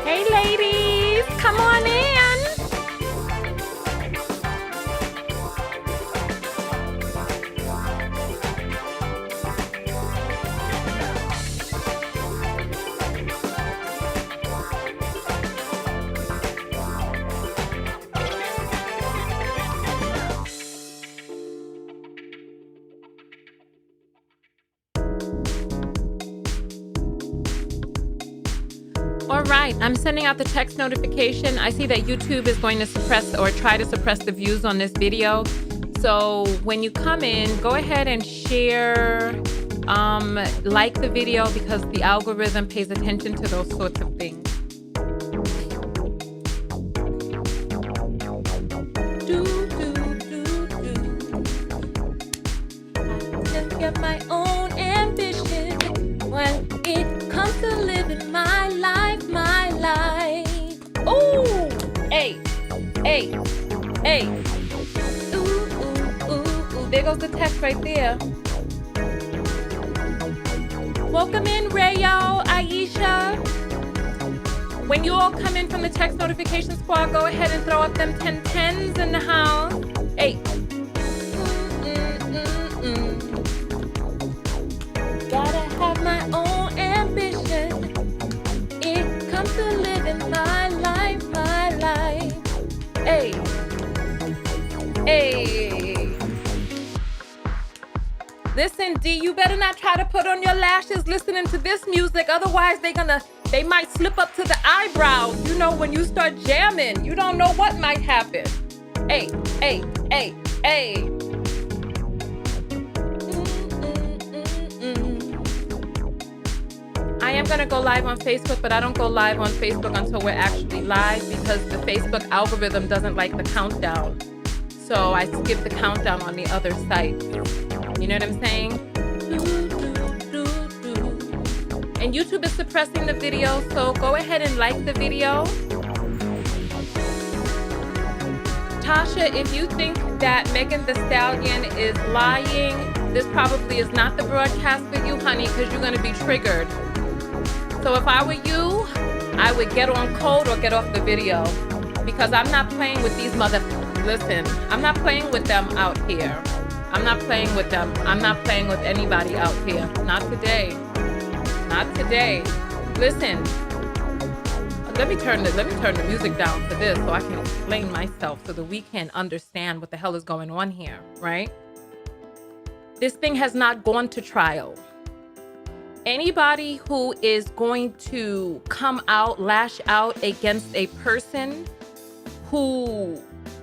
Hey ladies, come on in. All right, I'm sending out the text notification. I see that YouTube is going to suppress or try to suppress the views on this video. So when you come in, go ahead and share, like the video, because the algorithm pays attention to those sorts of things. I just get my own ambition when it comes to living my life. Ooh, hey, hey, hey. Ooh, ooh, ooh, ooh. There goes the text right there. Welcome in, Rayo, Aisha. When you all come in from the text notification squad, go ahead and throw up them 1010s in the house. Hey. Gotta have my own ambition. It comes to living my life. Hey, hey. Listen, D, you better not try to put on your lashes listening to this music. Otherwise, they might slip up to the eyebrows. You know, when you start jamming, you don't know what might happen. Hey, hey, hey, hey. I am going to go live on Facebook, but I don't go live on Facebook until we're actually live because the Facebook algorithm doesn't like the countdown. So I skip the countdown on the other site. You know what I'm saying? And YouTube is suppressing the video, so go ahead and like the video. Tasha, if you think that Megan Thee Stallion is lying, this probably is not the broadcast for you, honey, because you're going to be triggered. So if I were you, I would get on code or get off the video, because I'm not playing with these Listen, I'm not playing with them out here. I'm not playing with them. I'm not playing with anybody out here. Not today. Not today. Listen. Let me turn the music down for this so I can explain myself so that we can understand what the hell is going on here, right? This thing has not gone to trial. Anybody who is going to come out, lash out against a person who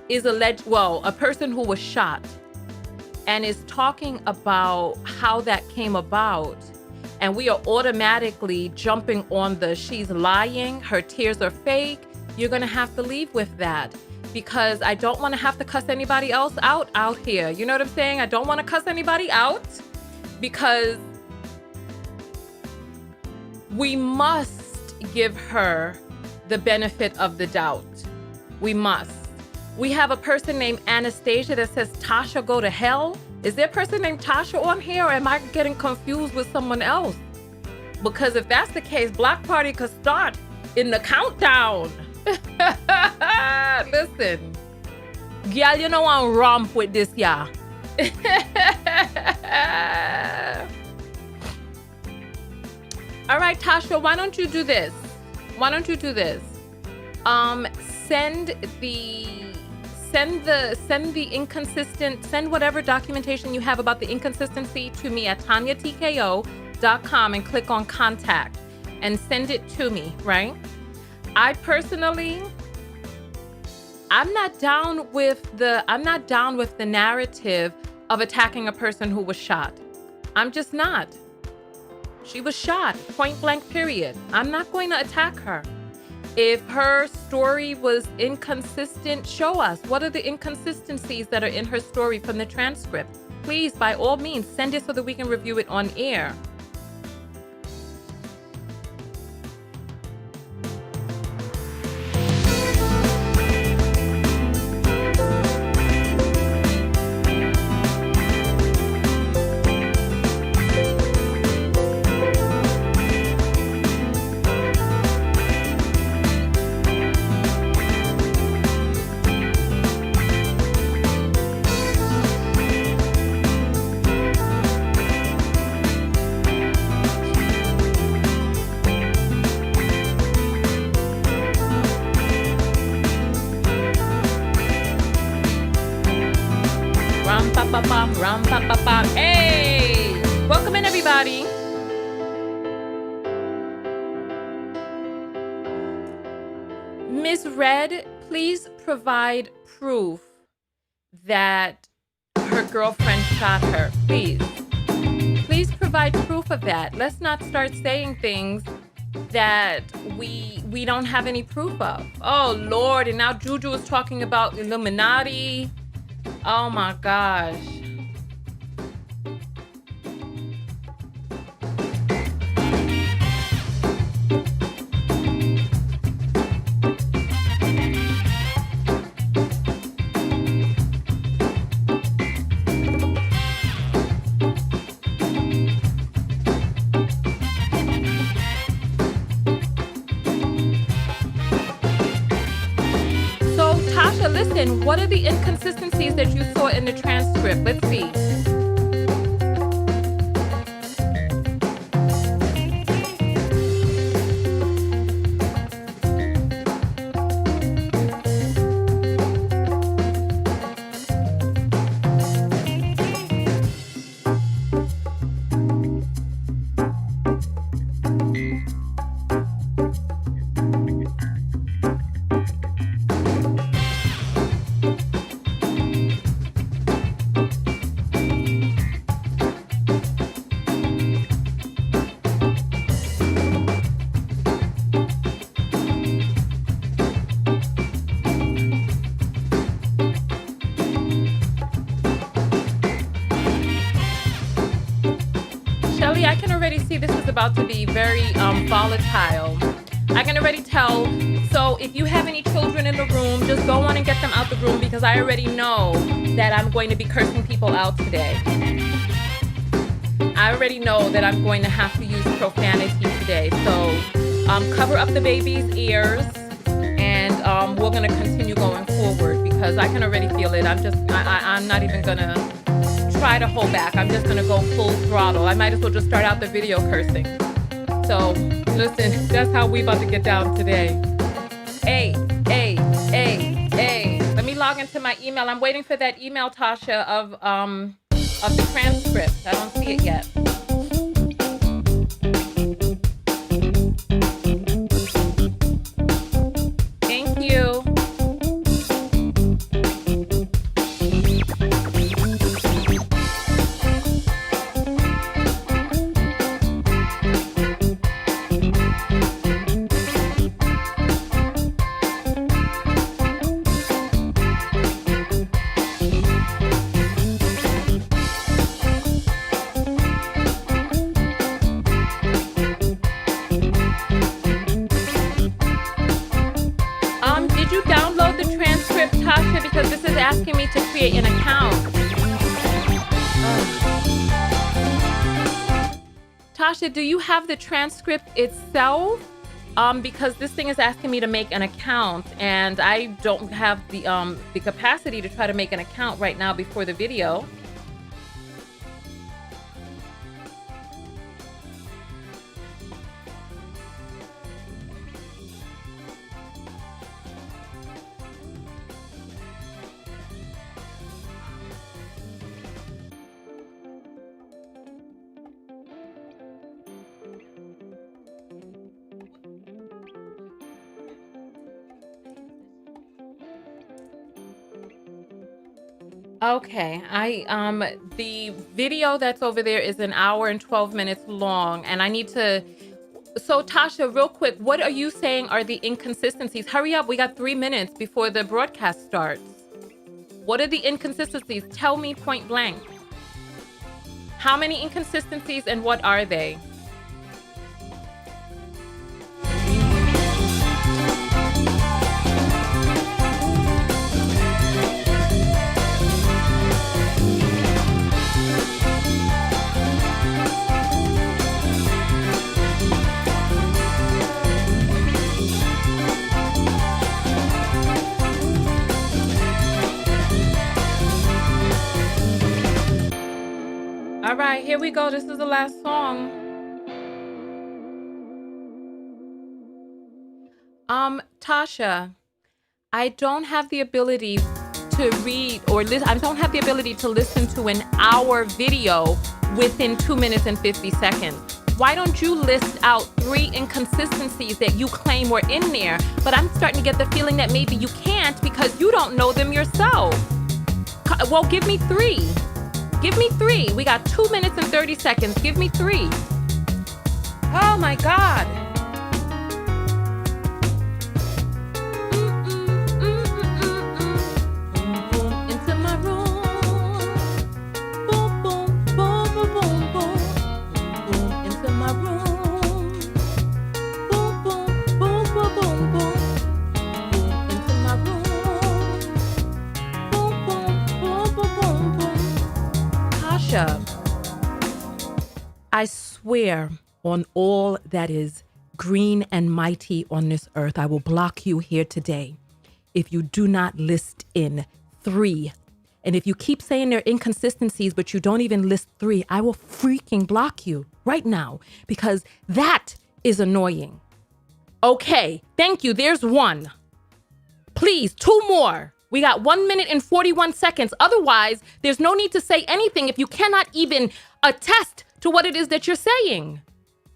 is a person who was shot and is talking about how that came about, and we are automatically jumping on the she's lying, her tears are fake, you're gonna have to leave with that. because I don't want to have to cuss anybody else out here. You know what I'm saying? I don't want to cuss anybody out because we must give her the benefit of the doubt. We must. We have a person named Anastasia that says, Tasha, go to hell. Is there a person named Tasha on here, or am I getting confused with someone else? Because if that's the case, Block Party could start in the countdown. Listen, girl, you know I'm romp with this, yeah. All right, Tasha, why don't you do this? Send whatever documentation you have about the inconsistency to me at tanyatko.com and click on contact and send it to me, right? I personally, I'm not down with the narrative of attacking a person who was shot. I'm just not. She was shot, point blank, period. I'm not going to attack her. If her story was inconsistent, show us. What are the inconsistencies that are in her story from the transcript? Please, by all means, send it so that we can review it on air. Hey, welcome in, everybody. Ms. Red, please provide proof that her girlfriend shot her. Please provide proof of that. Let's not start saying things that we don't have any proof of. Oh Lord, and now Juju is talking about Illuminati. Oh my gosh. Listen, what are the inconsistencies that you saw in the transcript? Let's see. I can already see this is about to be very volatile. I can already tell. So if you have any children in the room, just go on and get them out the room, because I already know that I'm going to be cursing people out today. I already know that I'm going to have to use profanity today. So cover up the baby's ears, and we're going to continue going forward, because I can already feel it. I'm not even going to try to hold back. I'm just gonna go full throttle. I might as well just start out the video cursing. So listen, that's how we about to get down today. Hey. Let me log into my email. I'm waiting for that email, Tasha, of the transcript. I don't see it yet. Thank you. asking me to create an account. Tasha, do you have the transcript itself? Because this thing is asking me to make an account, and I don't have the capacity to try to make an account right now before the video. Okay, the video that's over there is 1 hour and 12 minutes long, and I need to. So Tasha, real quick, what are you saying are the inconsistencies? Hurry up, we got 3 minutes before the broadcast starts. What are the inconsistencies? Tell me point blank. How many inconsistencies and what are they? All right, here we go. This is the last song. Tasha, I don't have the ability to read or listen. I don't have the ability to listen to an hour video within 2 minutes and 50 seconds. Why don't you list out 3 inconsistencies that you claim were in there? But I'm starting to get the feeling that maybe you can't because you don't know them yourself. Well, give me 3. Give me 3. We got 2 minutes and 30 seconds. Give me 3. Oh my God. Into my room. Boom, boom, boom, boom, boom, boom. Boom, into my room. Boom, boom, boom, boom, boom, boom. Boom, into my room. Boom, boom, boom, boom, boom, boom. Tasha, I swear on all that is green and mighty on this earth, I will block you here today if you do not list in 3. And if you keep saying there are inconsistencies, but you don't even list 3, I will freaking block you right now because that is annoying. Okay, thank you. There's 1. Please, 2 more. We got 1 minute and 41 seconds. Otherwise, there's no need to say anything if you cannot even attest to what it is that you're saying.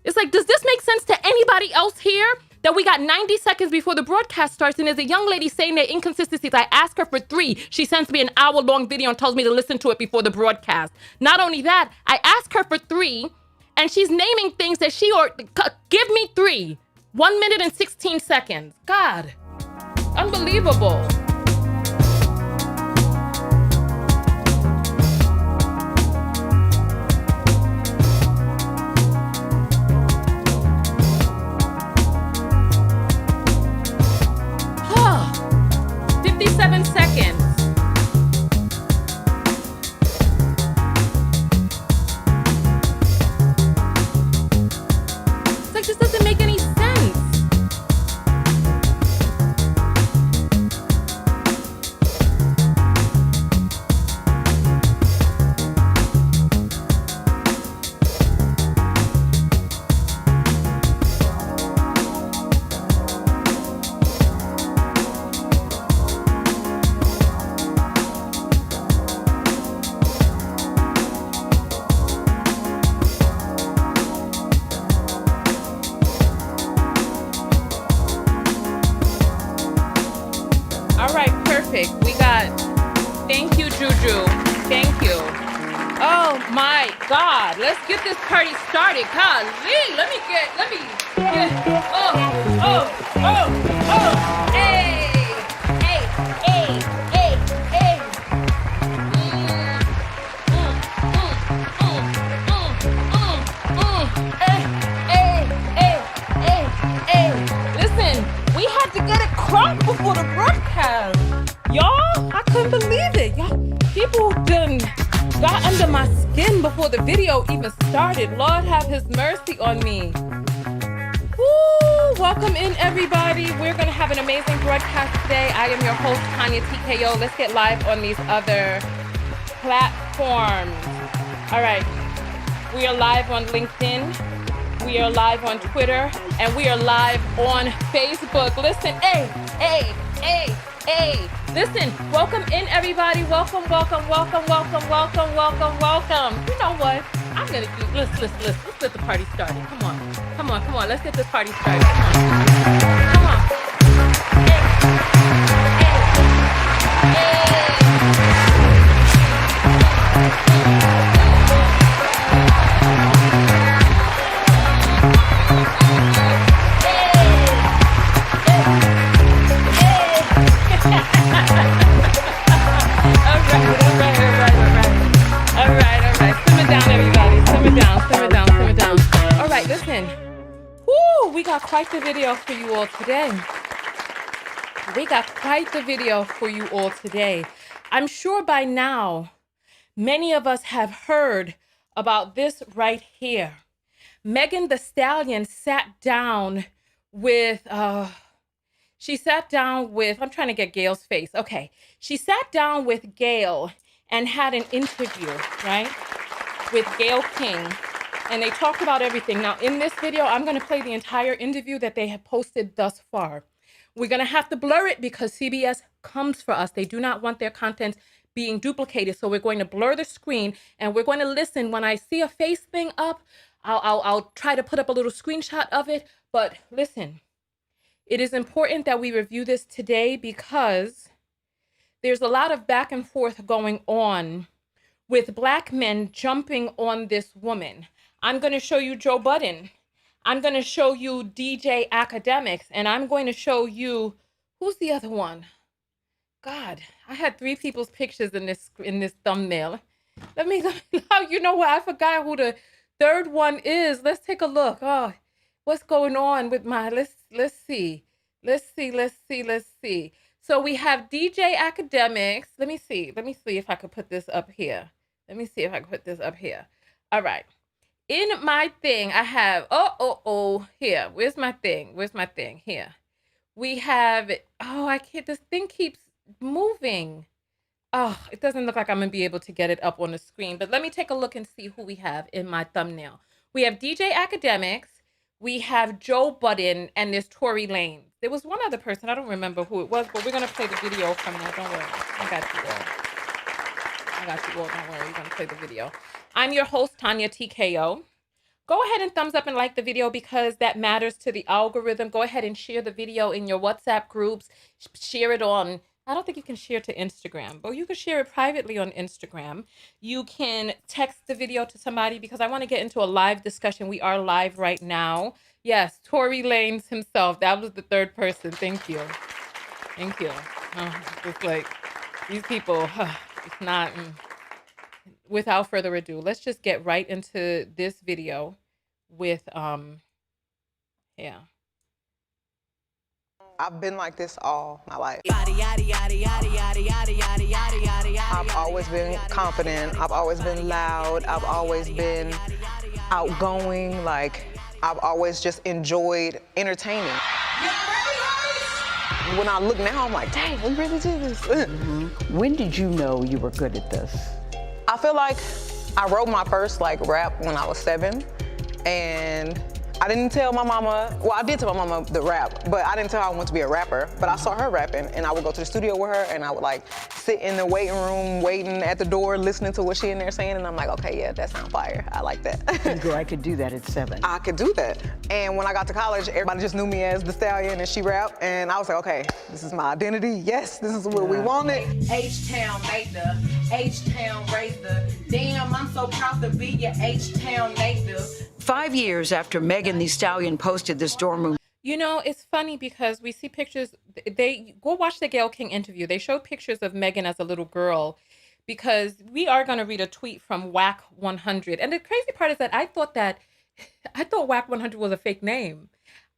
It's like, does this make sense to anybody else here? That we got 90 seconds before the broadcast starts and there's a young lady saying their inconsistencies. I ask her for 3. She sends me an hour-long video and tells me to listen to it before the broadcast. Not only that, I ask her for 3 and she's naming things that give me 3. 1 minute and 16 seconds. God, unbelievable. Let's get this party started. Golly, let me get, hey, hey, hey, hey, hey. Listen, we had to get it crunk before the broadcast. Y'all, I couldn't believe it. begin before the video even started. Lord have his mercy on me. Woo! Welcome in, everybody. We're going to have an amazing broadcast today. I am your host, Tanya TKO. Let's get live on these other platforms. All right. We are live on LinkedIn. We are live on Twitter. And we are live on Facebook. Listen, hey. Listen, welcome in, everybody. Welcome. You know what? I'm going to do, let's get the party started. Come on. Let's get this party started. Come on. All right. Simmer down, everybody. Simmer down. All right, listen. Woo, we got quite the video for you all today. I'm sure by now, many of us have heard about this right here. Megan Thee Stallion sat down with, I'm trying to get Gayle's face. Okay. She sat down with Gayle and had an interview, right? With Gayle King. And they talked about everything. Now, in this video, I'm going to play the entire interview that they have posted thus far. We're going to have to blur it because CBS comes for us. They do not want their content being duplicated. So we're going to blur the screen and we're going to listen. When I see a face thing up, I'll try to put up a little screenshot of it. But listen, it is important that we review this today because there's a lot of back and forth going on with Black men jumping on this woman. I'm going to show you Joe Budden. I'm going to show you DJ Academics. And I'm going to show you, who's the other one? God, I had 3 people's pictures in this thumbnail. Let me you know what? I forgot who the third one is. Let's take a look. Oh, what's going on with my, let's see. So we have DJ Academics. Let me see if I could put this up here. All right. In my thing, I have, here. Where's my thing? Here. We have, this thing keeps moving. Oh, it doesn't look like I'm going to be able to get it up on the screen. But let me take a look and see who we have in my thumbnail. We have DJ Academics. We have Joe Budden and there's Tory Lanez. There was one other person. I don't remember who it was, but we're going to play the video from that. Don't worry. I got you all. Don't worry. We're going to play the video. I'm your host, Tanya TKO. Go ahead and thumbs up and like the video because that matters to the algorithm. Go ahead and share the video in your WhatsApp groups. Share it on, I don't think you can share to Instagram, but you can share it privately on Instagram. You can text the video to somebody because I want to get into a live discussion. We are live right now. Yes, Tory Lanez himself. That was the third person. Thank you. It's like these people, it's not. Without further ado, let's just get right into this video with, yeah. I've been like this all my life. I've always been confident. I've always been loud. I've always been outgoing. Like, I've always just enjoyed entertaining. When I look now, I'm like, dang, we really did this. When did you know you were good at this? I feel like I wrote my first rap when I was 7, and I didn't tell my mama, well, I did tell my mama the rap, but I didn't tell her I wanted to be a rapper, but I saw her rapping, and I would go to the studio with her, and I would sit in the waiting room, waiting at the door, listening to what she in there saying, and I'm like, okay, yeah, that sounds fire. I like that. You go, I could do that at 7. I could do that. And when I got to college, everybody just knew me as the Stallion, and she rapped, and I was like, okay, this is my identity. Yes, this is what we wanted. H-Town native, H-Town raised the. Damn, I'm so proud to be your H-Town native. 5 years after Megan Thee Stallion posted this dorm room. You know, it's funny because we see pictures. They go watch the Gayle King interview. They show pictures of Megan as a little girl because we are going to read a tweet from Whack 100. And the crazy part is that I thought Whack 100 was a fake name.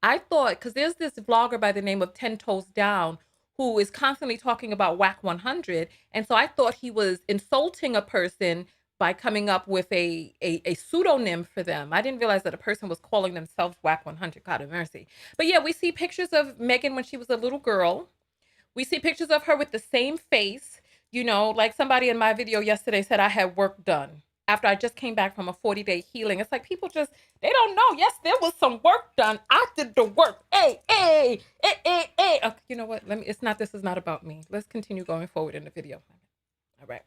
I thought, because there's this vlogger by the name of 10 Toes Down who is constantly talking about Whack 100. And so I thought he was insulting a person by coming up with a pseudonym for them. I didn't realize that a person was calling themselves Whack 100. God have mercy. But yeah, we see pictures of Megan when she was a little girl. We see pictures of her with the same face. You know, like somebody in my video yesterday said I had work done after I just came back from a 40-day healing. It's like people just, they don't know. Yes, there was some work done. I did the work. Hey. You know what? This is not about me. Let's continue going forward in the video. All right.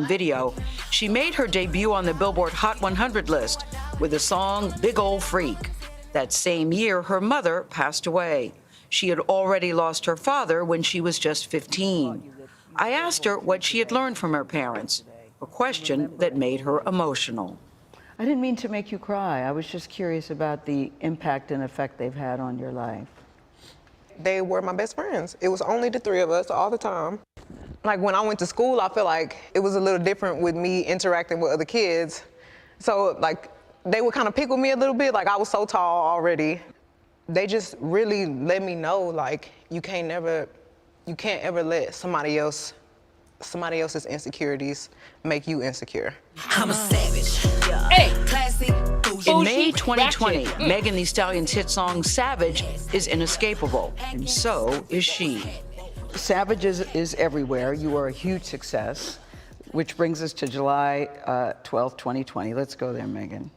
Video, she made her debut on the Billboard Hot 100 list with the song Big Ol' Freak. That same year, her mother passed away. She had already lost her father when she was just 15. I asked her what she had learned from her parents, a question that made her emotional. I didn't mean to make you cry. I was just curious about the impact and effect they've had on your life. They were my best friends. It was only the three of us all the time. Like when I went to school, I feel like it was a little different with me interacting with other kids. So like they would kind of pick with me a little bit. Like I was so tall already. They just really let me know like you can't ever let somebody else's insecurities make you insecure. I'm a savage. Hey. Classy. In May 2020, Megan Thee Stallion's hit song Savage is inescapable, and so is she. Savage is everywhere. You are a huge success, which brings us to July 12th, 2020. Let's go there, Megan.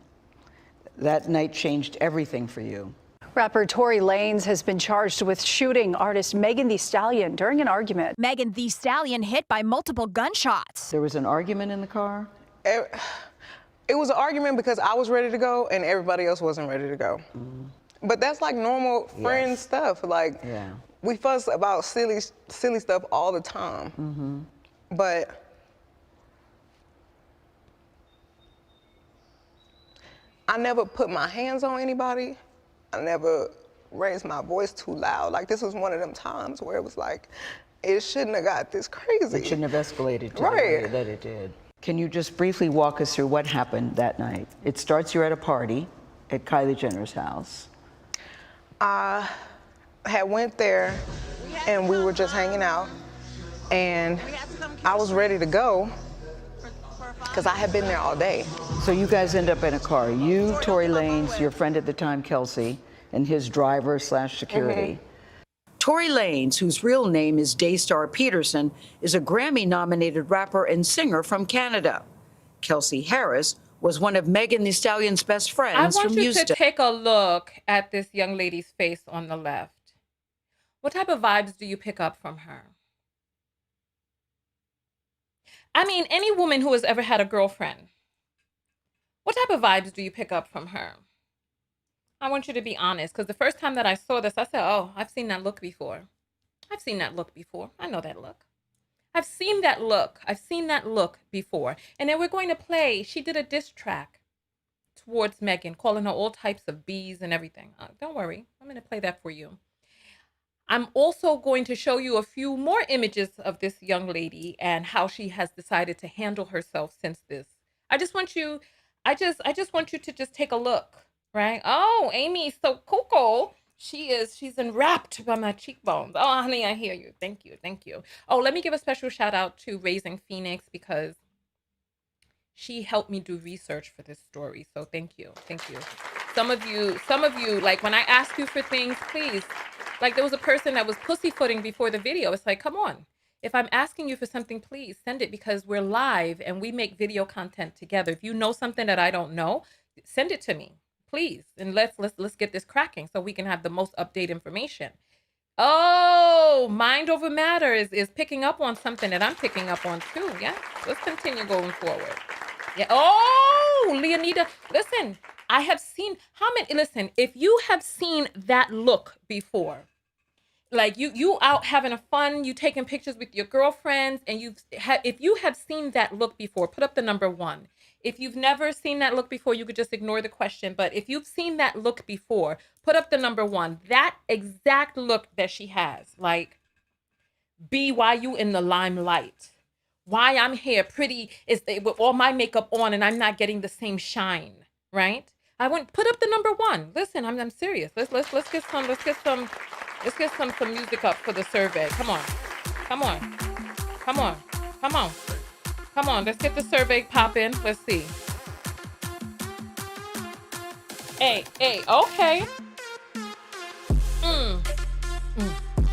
That night changed everything for you. Rapper Tory Lanez has been charged with shooting artist Megan Thee Stallion during an argument. Megan Thee Stallion hit by multiple gunshots. There was an argument in the car? It was an argument because I was ready to go and everybody else wasn't ready to go. But that's like normal friend stuff. Like we fuss about silly stuff all the time. But I never put my hands on anybody. I never raised my voice too loud. Like this was one of them times where it was like, it shouldn't have got this crazy. It shouldn't have escalated to the way that it did. Can you just briefly walk us through what happened that night? It starts, you're at a party at Kylie Jenner's house. I had went there and we were just hanging out and I was ready to go because I had been there all day. So you guys end up in a car. You, Tory Lanez, your friend at the time, Kelsey, and his driver/security. Tory Lanez, whose real name is Daystar Peterson, is a Grammy-nominated rapper and singer from Canada. Kelsey Harris was one of Megan Thee Stallion's best friends I from want you Houston. to take a look at this young lady's face on the left. What type of vibes do you pick up from her? I mean, any woman who has ever had a girlfriend, what type of vibes do you pick up from her? I want you to be honest, because the first time that I saw this, I said, oh, I've seen that look before. I've seen that look before. I know that look. I've seen that look. I've seen that look before. And then we're going to play, she did a diss track towards Megan, calling her all types of B's and everything. Don't worry, I'm going to play that for you. I'm also going to show you a few more images of this young lady and how she has decided to handle herself since this. I just want you to just take a look. Right? Oh, Amy's so cuckoo. She's enwrapped by my cheekbones. Oh, honey, I hear you. Thank you. Thank you. Oh, let me give a special shout out to Raising Phoenix because she helped me do research for this story. So thank you. Thank you. Some of you, like when I ask you for things, please, like there was a person that was pussyfooting before the video. It's like, come on. If I'm asking you for something, please send it because we're live and we make video content together. If you know something that I don't know, send it to me. Please, and let's get this cracking so we can have the most updated information. Oh, mind over matter is picking up on something that I'm picking up on too. Yeah, let's continue going forward. Yeah. Oh, Leonida, listen, I have seen listen, if you have seen that look before, like you out having a fun, you taking pictures with your girlfriends, and if you have seen that look before, put up the number 1. If you've never seen that look before, you could just ignore the question. But if you've seen that look before, put up the number 1. That exact look that she has, like, why you in the limelight? Why I'm here pretty with all my makeup on and I'm not getting the same shine, right? I went put up the number 1. Listen, I'm serious. Let's get some music up for the survey. Come on. Come on, let's get the survey popping. Let's see. Hey, okay.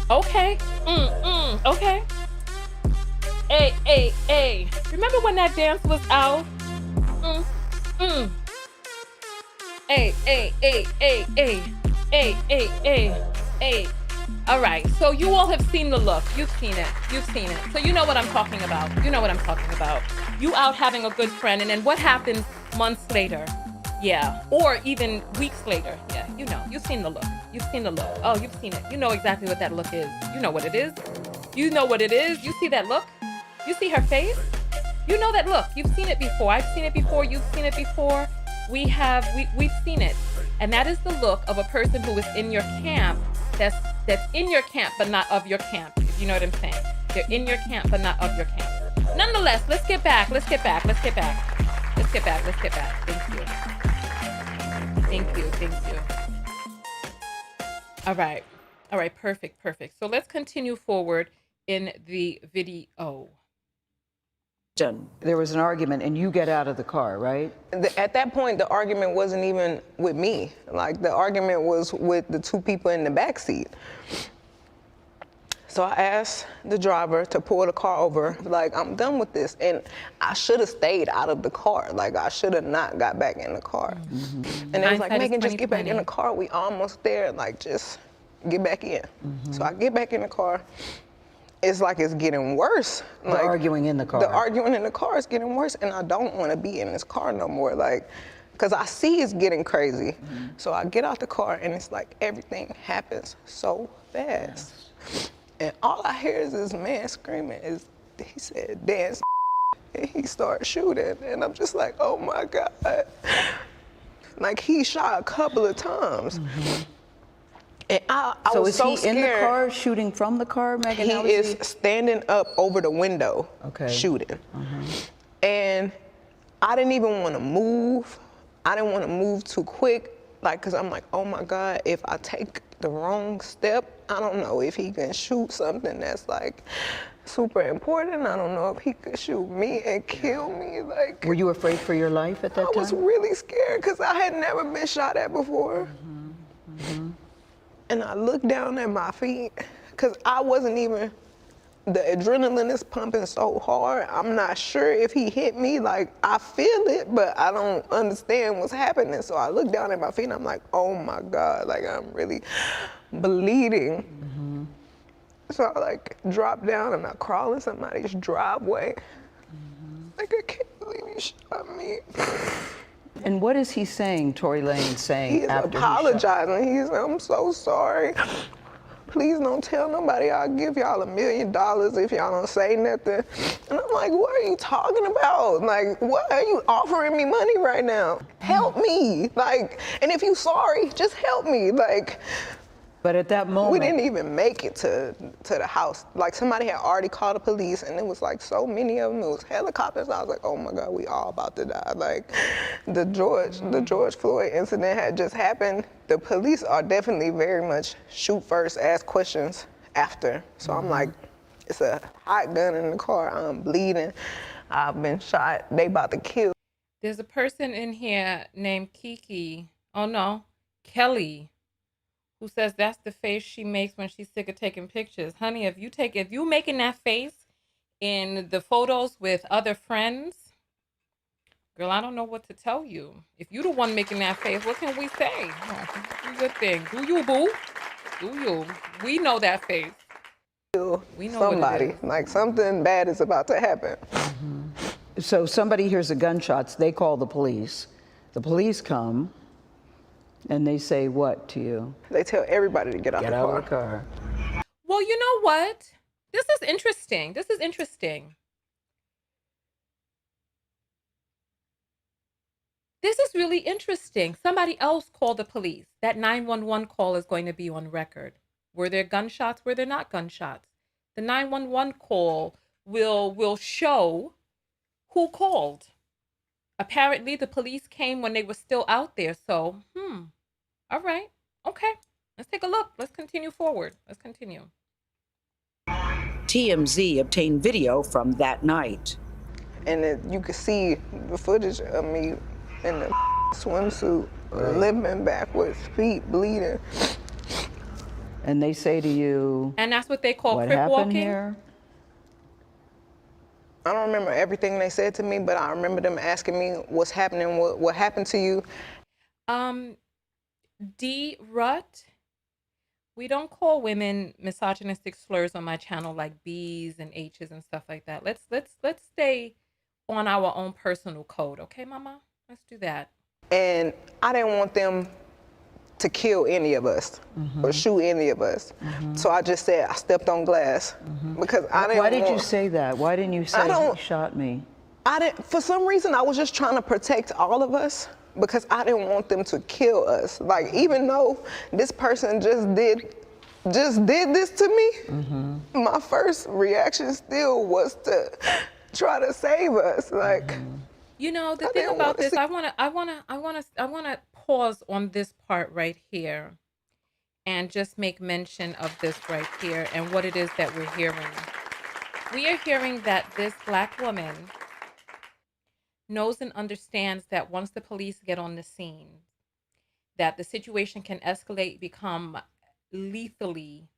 Okay. Okay. Hey. Remember when that dance was out? Hey. All right, so you all have seen the look. You've seen it. So you know what I'm talking about. You out having a good friend, and then what happens months later? Yeah, or even weeks later. Yeah, you know, you've seen the look. Oh, you've seen it. You know exactly what that look is. You know what it is. You see that look? You see her face? You know that look. You've seen it before. I've seen it before. You've seen it before. We've seen it. And that is the look of a person who is in your camp, that's in your camp, but not of your camp. If you know what I'm saying. They're in your camp, but not of your camp. Nonetheless, let's get back. Thank you. All right, perfect. So let's continue forward in the video. Done. There was an argument, and you get out of the car, right? At that point, the argument wasn't even with me. Like, the argument was with the two people in the back seat. So I asked the driver to pull the car over, like, I'm done with this. And I should have stayed out of the car. Like, I should have not got back in the car. And they was like, Megan, just get back in the car. We almost there. Like, just get back in. So I get back in the car. It's like it's getting worse. The arguing in the car. The arguing in the car is getting worse, and I don't want to be in this car no more. Like, because I see it's getting crazy. So I get out the car, and it's like everything happens so fast. And all I hear is this man screaming. He said, dance, and he started shooting. And I'm just like, oh my God. Like, he shot a couple of times. And I was so scared. So is he in the car shooting from the car, Megan? He is standing up over the window shooting. And I didn't even want to move. I didn't want to move too quick, like, because I'm like, oh my God, if I take the wrong step, I don't know if he can shoot something that's like super important. I don't know if he could shoot me and kill me. Like, were you afraid for your life at that time? I was really scared because I had never been shot at before. And I looked down at my feet because I wasn't even, the adrenaline is pumping so hard. I'm not sure if he hit me. Like, I feel it, but I don't understand what's happening. So I look down at my feet and I'm like, oh my God, like, I'm really bleeding. So I like drop down and I crawl in somebody's driveway. Like, I can't believe you shot me. And what is he saying, Tory Lanez saying? He's apologizing. He's, I'm so sorry. Please don't tell nobody. I'll give y'all $1 million if y'all don't say nothing. And I'm like, what are you talking about? Like, what are you offering me money right now? Help me. Like, and if you sorry, just help me. Like, but at that moment, we didn't even make it to the house. Like, somebody had already called the police, and it was like so many of them. It was helicopters. I was like, oh my God, we all about to die. Like, the George Floyd incident had just happened. The police are definitely very much shoot first, ask questions after. So I'm like, it's a hot gun in the car. I'm bleeding. I've been shot. They about to kill. There's a person in here named Kelly, who says that's the face she makes when she's sick of taking pictures. Honey, if you making that face in the photos with other friends, girl, I don't know what to tell you. If you the one making that face, what can we say? Do your thing. Do you, boo? Do you? We know that face. We know somebody, like, something bad is about to happen. So somebody hears the gunshots, they call the police. The police come, and they say what to you? They tell everybody to get out of the car. Well, you know what? This is interesting. This is really interesting. Somebody else called the police. That 911 call is going to be on record. Were there gunshots? Were there not gunshots? The 911 call will show who called. Apparently, the police came when they were still out there. So, all right. Okay. Let's take a look. Let's continue forward. Let's continue. TMZ obtained video from that night. and you could see the footage of me in the swimsuit, limping backwards, feet bleeding. And they say to you, And that's what they call what crip happened walking. here? I don't remember everything they said to me, but I remember them asking me what's happening, what happened to you. D. Rutt, we don't call women misogynistic slurs on my channel like B's and H's and stuff like that. Let's stay on our own personal code, okay, Mama? Let's do that. And I didn't want them to kill any of us or shoot any of us. So I just said I stepped on glass because I didn't. Why did you say that? Why didn't you say he shot me? I didn't. For some reason, I was just trying to protect all of us because I didn't want them to kill us. Like, even though this person just did this to me, my first reaction still was to try to save us. Like, you know, the thing about this, I wanna pause on this part right here and just make mention of this right here and what it is that we're hearing. We are hearing that this Black woman knows and understands that once the police get on the scene, that the situation can escalate, become lethally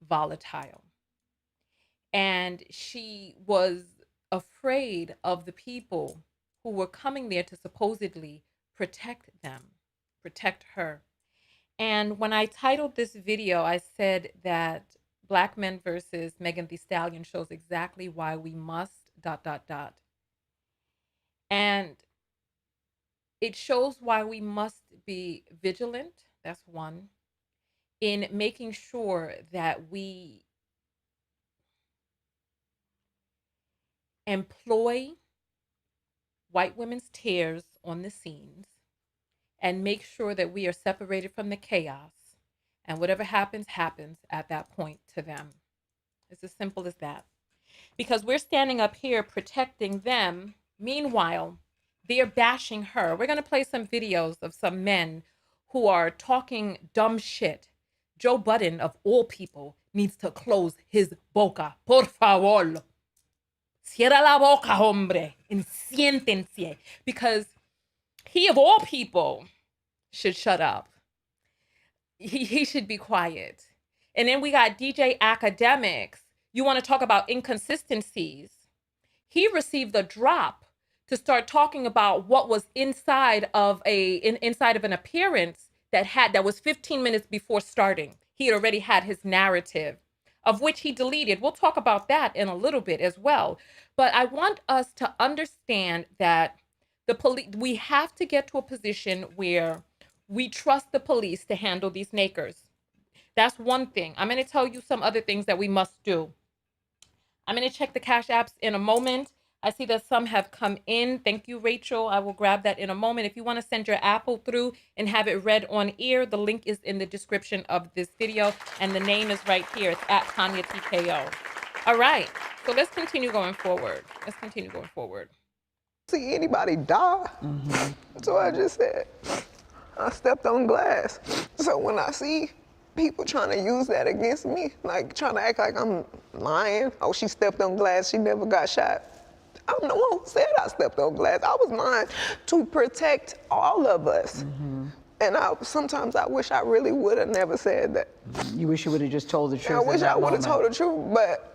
volatile. And she was afraid of the people who were coming there to supposedly protect them, protect her. And when I titled this video, I said that Black Men versus Megan Thee Stallion shows exactly why we must ... And it shows why we must be vigilant, that's one, in making sure that we employ white women's tears on the scenes and make sure that we are separated from the chaos, and whatever happens, happens at that point to them. It's as simple as that. Because we're standing up here protecting them. Meanwhile, they're bashing her. We're going to play some videos of some men who are talking dumb shit. Joe Budden, of all people, needs to close his boca. Por favor. Cierra la boca, hombre. And siéntense. Because he, of all people, should shut up. He should be quiet. And then we got DJ Academics. You want to talk about inconsistencies. He received the drop to start talking about what was inside of an appearance that was 15 minutes before starting. He had already had his narrative, of which he deleted. We'll talk about that in a little bit as well. But I want us to understand that we have to get to a position where we trust the police to handle these nakers. That's one thing. I'm going to tell you some other things that we must do. I'm going to check the Cash Apps in a moment. I see that some have come in. Thank you, Rachel. I will grab that in a moment. If you want to send your Apple through and have it read on air, the link is in the description of this video, and the name is right here. It's at Tanya TKO. All right. So let's continue going forward. See anybody die. So I just said, I stepped on glass. So when I see people trying to use that against me, like trying to act like I'm lying, oh, she stepped on glass, she never got shot. I'm the one who said I stepped on glass. I was lying to protect all of us. And sometimes I wish I really would have never said that. You wish you would have just told the truth. I wish I would have told the truth, but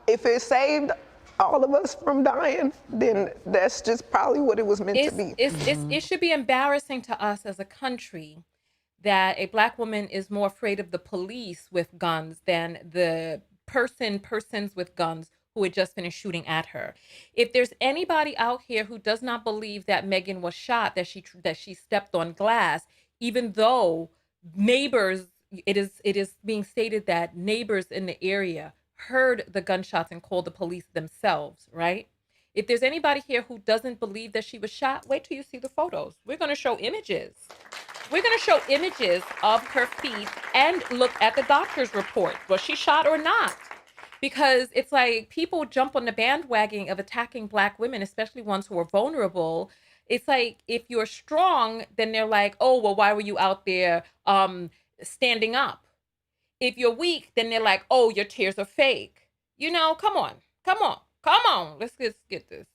if it saved all of us from dying, then that's just probably what it was meant to be. It should be embarrassing to us as a country that a Black woman is more afraid of the police with guns than the persons with guns who had just finished shooting at her. If there's anybody out here who does not believe that Megan was shot, that she stepped on glass, even though neighbors, it is being stated that neighbors in the area heard the gunshots and called the police themselves, right? If there's anybody here who doesn't believe that she was shot, wait till you see the photos. We're going to show images. We're going to show images of her feet and look at the doctor's report. Was she shot or not? Because it's like people jump on the bandwagon of attacking Black women, especially ones who are vulnerable. It's like if you're strong, then they're like, oh, well, why were you out there standing up? If you're weak, then they're like, oh, your tears are fake. You know, come on. on. Let's get this.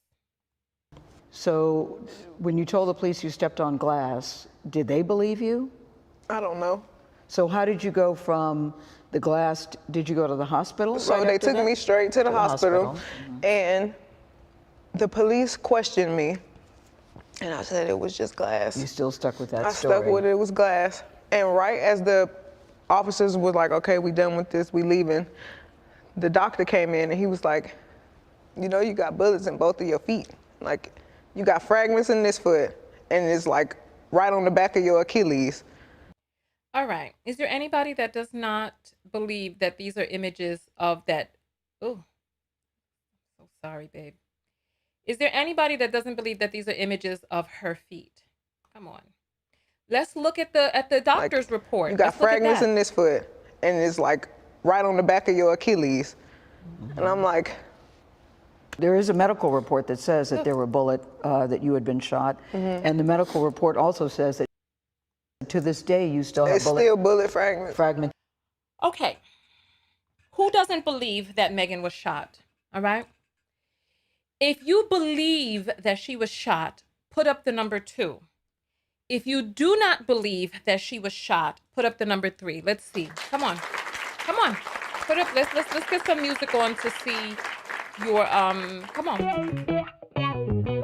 So when you told the police you stepped on glass, did they believe you? I don't know. So how did you go from the glass, did you go to the hospital? So right they after took that? me straight to the hospital, and the police questioned me, and I said it was just glass. You still stuck with that I story? stuck with it, it was glass. And right as the officers was like, okay, we done with this, we leaving, the doctor came in and he was like, you know, you got bullets in both of your feet. Like, you got fragments in this foot, and it's like right on the back of your Achilles. All right. Is there anybody that does not believe that these are images of that? Oh, so sorry, babe. Is there anybody that doesn't believe that these are images of her feet? Come on. Let's look at the doctor's report. You got Let's look at fragments that. in this foot, and it's like right on the back of your Achilles. And I'm like, There is a medical report that says that there were bullets, that you had been shot. And the medical report also says that to this day you still have it's still bullet fragments. fragments. Okay. Who doesn't believe that Megan was shot? All right. If you believe that she was shot, put up the number 2. If you do not believe that she was shot, put up the number 3. Let's see. Come on. Come on. Put up, let's get some music on to see your come on.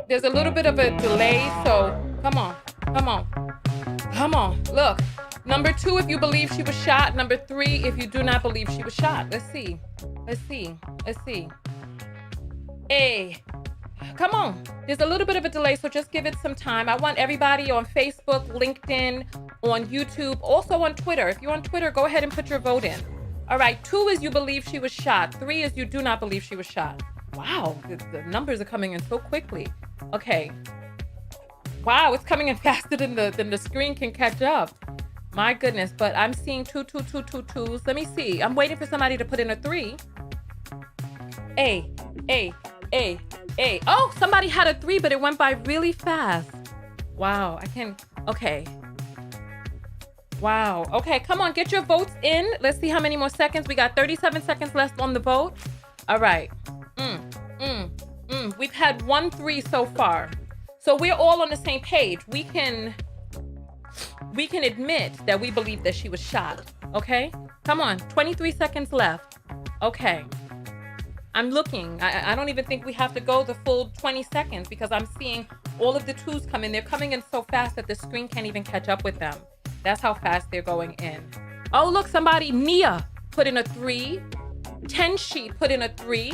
There's a little bit of a delay, so come on. Come on. Come on. Look. Number 2 if you believe she was shot, number 3 if you do not believe she was shot. Let's see. Let's see. Let's see. Hey. Come on. There's a little bit of a delay, so just give it some time. I want everybody on Facebook, LinkedIn, on YouTube, also on Twitter. If you're on Twitter, go ahead and put your vote in. All right, 2 is you believe she was shot. 3 is you do not believe she was shot. Wow, the numbers are coming in so quickly. Okay. Wow, it's coming in faster than the screen can catch up. My goodness, but I'm seeing 2, 2, 2, 2, 2s. Let me see. I'm waiting for somebody to put in a 3. A. Oh, somebody had a 3, but it went by really fast. Wow, okay. Wow, okay, come on, get your votes in. Let's see how many more seconds. We got 37 seconds left on the vote. All right. We've had 1 3 so far. So we're all on the same page. We can admit that we believe that she was shot, okay? Come on, 23 seconds left. Okay. I'm looking. I don't even think we have to go the full 20 seconds because I'm seeing all of the 2s come in. They're coming in so fast that the screen can't even catch up with them. That's how fast they're going in. Oh, look, somebody, Mia, put in a 3. Tenshi put in a 3.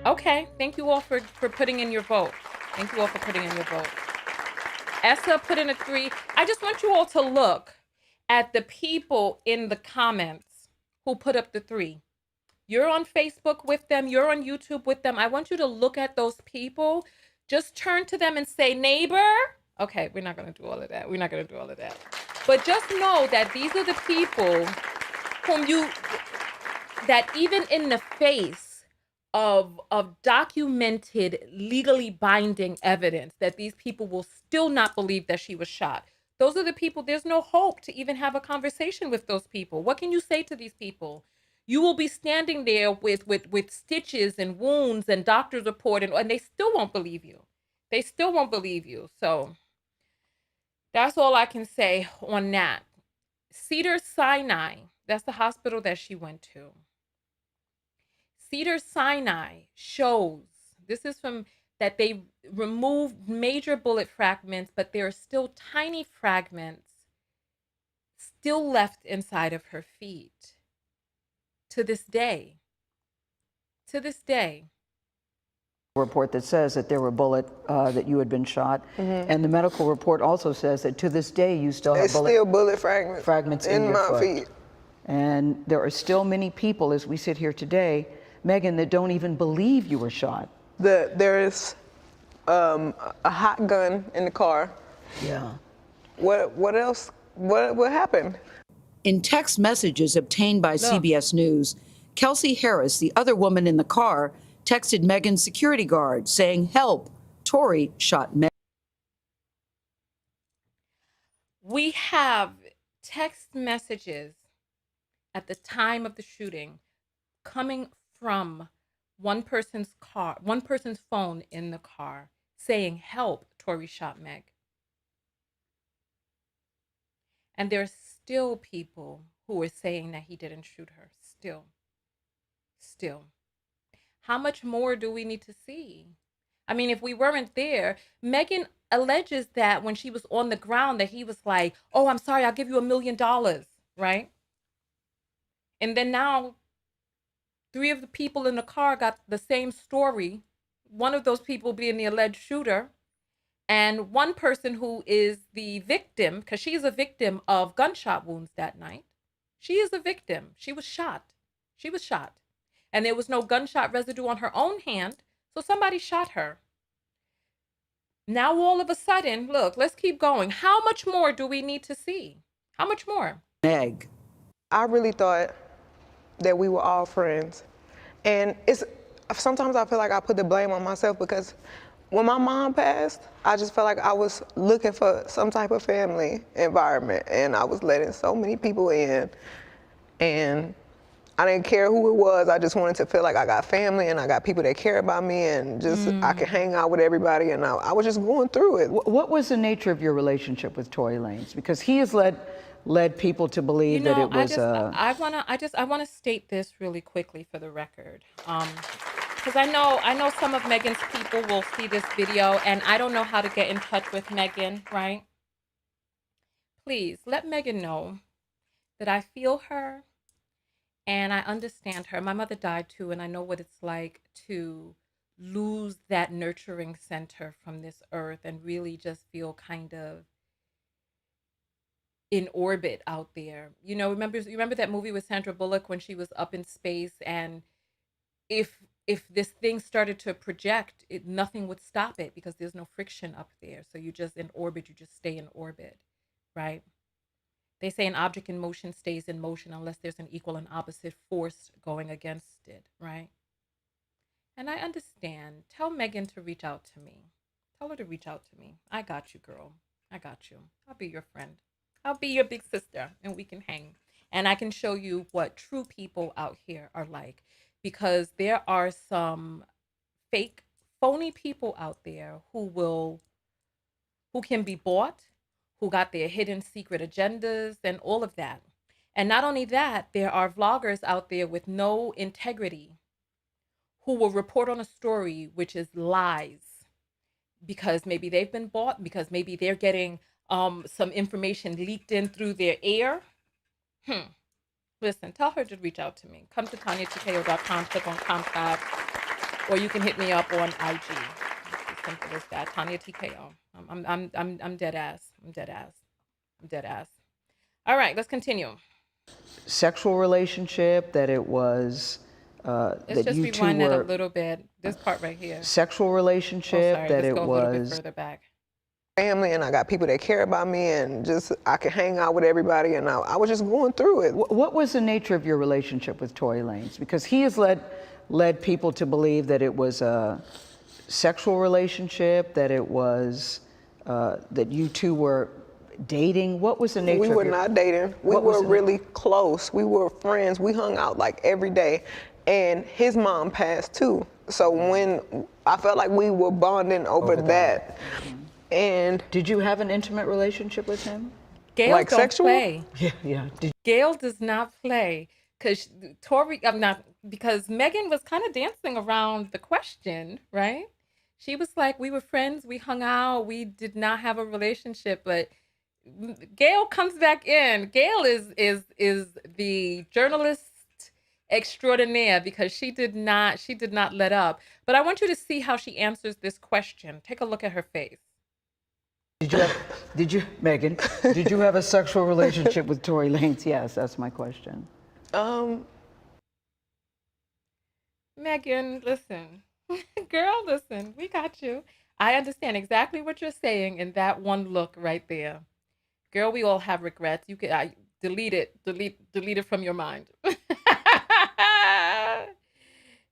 Okay, thank you all for putting in your vote. Thank you all for putting in your vote. Essa put in a 3. I just want you all to look at the people in the comments who put up the 3. You're on Facebook with them. You're on YouTube with them. I want you to look at those people. Just turn to them and say, neighbor. Okay, we're not going to do all of that. We're not going to do all of that. But just know that these are the people that even in the face of documented, legally binding evidence, that these people will still not believe that she was shot. Those are the people, there's no hope to even have a conversation with those people. What can you say to these people? You will be standing there with stitches and wounds and doctor's report, and they still won't believe you. They still won't believe you. So that's all I can say on that. Cedars-Sinai, that's the hospital that she went to. Cedars-Sinai shows, this is from, that they removed major bullet fragments, but there are still tiny fragments still left inside of her feet. To this day. Report that says that there were bullets, that you had been shot. And the medical report also says that to this day you still have bullet fragments in your my foot. feet. And there are still many people, as we sit here today, Megan, that don't even believe you were shot. There is a hot gun in the car. Yeah. What else? What happened? In text messages obtained by CBS News, Kelsey Harris, the other woman in the car, texted Megan's security guard saying, "Help, Tory shot Megan." We have text messages at the time of the shooting coming from one person's phone in the car saying, "Help, Tory shot Meg." And there's still people who are saying that he didn't shoot her. Still. How much more do we need to see? I mean, if we weren't there, Megan alleges that when she was on the ground that he was like, "Oh, I'm sorry, I'll give you $1 million," right? And then now 3 of the people in the car got the same story. One of those people being the alleged shooter, and one person who is the victim, because she is a victim of gunshot wounds that night. She is a victim. She was shot. And there was no gunshot residue on her own hand, so somebody shot her. Now all of a sudden, look, let's keep going. How much more do we need to see? How much more? Meg. I really thought that we were all friends. And sometimes I feel like I put the blame on myself because when my mom passed, I just felt like I was looking for some type of family environment, and I was letting so many people in, and I didn't care who it was. I just wanted to feel like I got family and I got people that care about me, and just I could hang out with everybody, and I was just going through it. What was the nature of your relationship with Tory Lanez? Because he has led people to believe that it was I want to state this really quickly for the record. Because I know some of Megan's people will see this video, and I don't know how to get in touch with Megan, right? Please let Megan know that I feel her and I understand her. My mother died too, and I know what it's like to lose that nurturing center from this earth and really just feel kind of in orbit out there. You know, remember that movie with Sandra Bullock when she was up in space, and if this thing started to project, nothing would stop it because there's no friction up there. So you just in orbit, you just stay in orbit, right? They say an object in motion stays in motion unless there's an equal and opposite force going against it, right? And I understand. Tell Megan to reach out to me. Tell her to reach out to me. I got you, girl. I got you. I'll be your friend. I'll be your big sister, and we can hang. And I can show you what true people out here are like, because there are some fake, phony people out there who can be bought, who got their hidden secret agendas and all of that. And not only that, there are vloggers out there with no integrity who will report on a story which is lies because maybe they've been bought, because maybe they're getting some information leaked in through their ear. Listen, tell her to reach out to me. Come to TanyaTKO.com, click on contact, or you can hit me up on IG. It's as simple as that. Tanya TKO. I'm dead ass. I'm dead ass. All right, let's continue. sexual relationship, that it was Let's that just you two rewind that a were little bit. This part right here. sexual Oh, relationship, sorry. that Let's it go a little bit was further back. Family, and I got people that care about me, and just I could hang out with everybody, and I was just going through it. What was the nature of your relationship with Tory Lanez? Because he has led people to believe that it was a sexual relationship, that it was that you two were dating. What was the nature? We were not dating. We were really close. We were friends. We hung out like every day, and his mom passed too. So when I felt like we were bonding over that. And did you have an intimate relationship with him? Gayle like don't sexual? play. Yeah. Gayle does not play because because Megan was kind of dancing around the question, right? She was like, we were friends, we hung out, we did not have a relationship, but Gayle comes back in. Gayle is the journalist extraordinaire because she did not let up. But I want you to see how she answers this question. Take a look at her face. Megan, did you have a sexual relationship with Tory Lanez? Yes, that's my question. Megan, listen. Girl, listen, we got you. I understand exactly what you're saying in that one look right there. Girl, we all have regrets. You could delete it from your mind.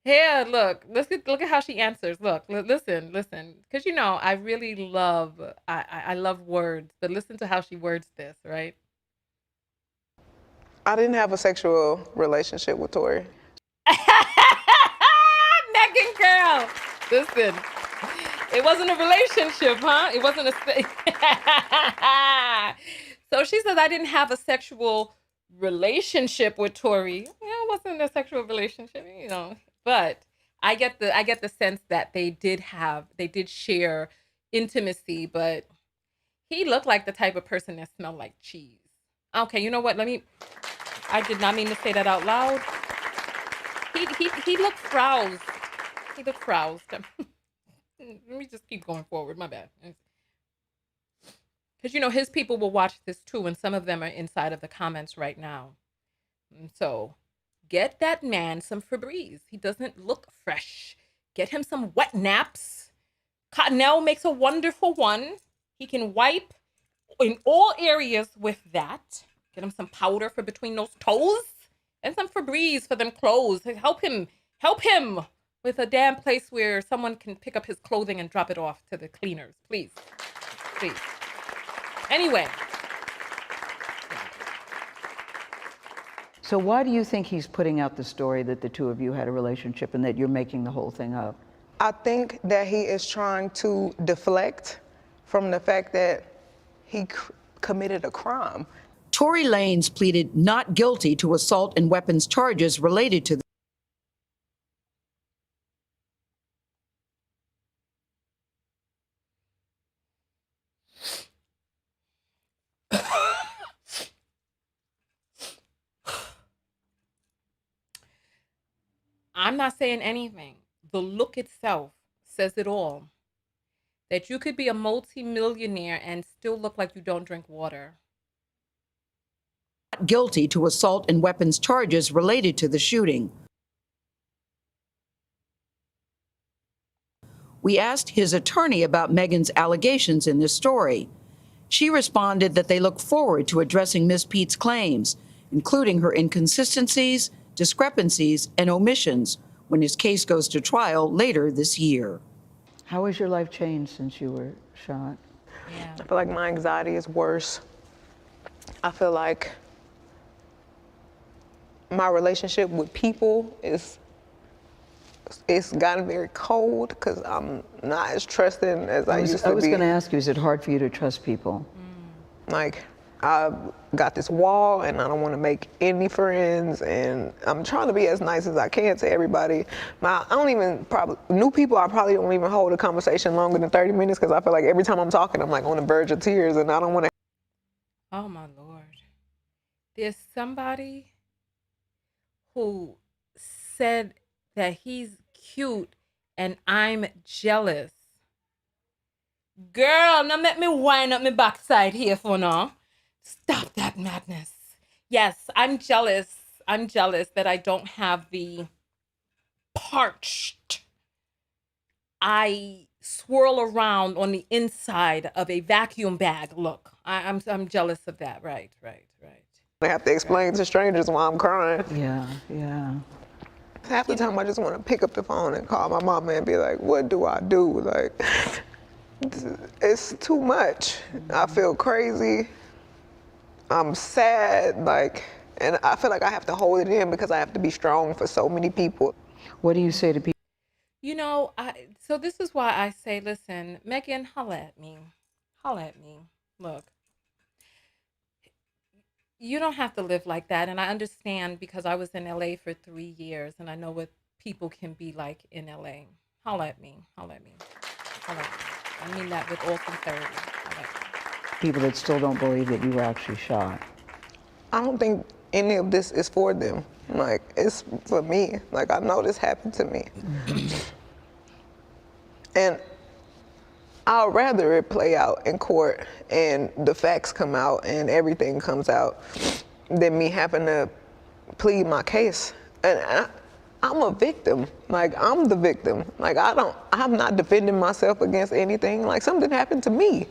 Here, look at how she answers. Look, listen, because I really love, I love words, but listen to how she words this, right? I didn't have a sexual relationship with Tory. Listen, it wasn't a relationship, huh? It wasn't a... So she says, I didn't have a sexual relationship with Tory. Yeah, it wasn't a sexual relationship, you know. But I get the sense that they did share intimacy, but he looked like the type of person that smelled like cheese. Okay, you know what? I did not mean to say that out loud. He looked frowsed. He looked frowsed. Let me just keep going forward. My bad. Because, you know, his people will watch this too, and some of them are inside of the comments right now. And so get that man some Febreze. He doesn't look fresh. Get him some wet naps. Cottonelle makes a wonderful one. He can wipe in all areas with that. Get him some powder for between those toes and some Febreze for them clothes. Help him with a damn place where someone can pick up his clothing and drop it off to the cleaners. Please. Please. Anyway. So why do you think he's putting out the story that the two of you had a relationship and that you're making the whole thing up? I think that he is trying to deflect from the fact that he committed a crime. Tory Lanez pleaded not guilty to assault and weapons charges related to the I'm not saying anything. The look itself says it all. That you could be a multi-millionaire and still look like you don't drink water. guilty to assault and weapons charges related to the shooting. We asked his attorney about Megan's allegations in this story. She responded that they look forward to addressing Ms. Pete's claims, including her inconsistencies, discrepancies, and omissions when his case goes to trial later this year. How has your life changed since you were shot? Yeah. I feel like my anxiety is worse. I feel like my relationship with people it's gotten very cold because I'm not as trusting as I used to be. I was going to ask you, is it hard for you to trust people? Like, I've got this wall and I don't want to make any friends, and I'm trying to be as nice as I can to everybody. New people, I probably don't even hold a conversation longer than 30 minutes because I feel like every time I'm talking, I'm like on the verge of tears and I don't want to. Oh my Lord. There's somebody who said that he's cute and I'm jealous. Girl, now let me wind up my backside here for now. Stop that madness. Yes, I'm jealous. I'm jealous that I don't have the parched. I swirl around on the inside of a vacuum bag look. I'm jealous of that. Right. I have to explain to strangers why I'm crying. Yeah. Half the time I just want to pick up the phone and call my mama and be like, what do I do? Like, it's too much. I feel crazy. I'm sad, and I feel like I have to hold it in because I have to be strong for so many people. What do you say to people? You know, so this is why I say, listen, Megan, holla at me. Look, you don't have to live like that. And I understand because I was in LA for 3 years and I know what people can be like in LA. Holla at me. I mean that with all sincerity. People that still don't believe that you were actually shot. I don't think any of this is for them. Like, it's for me. Like, I know this happened to me. And I'd rather it play out in court and the facts come out and everything comes out than me having to plead my case. And I'm a victim. Like, I'm the victim. Like, I'm not defending myself against anything. Like, something happened to me.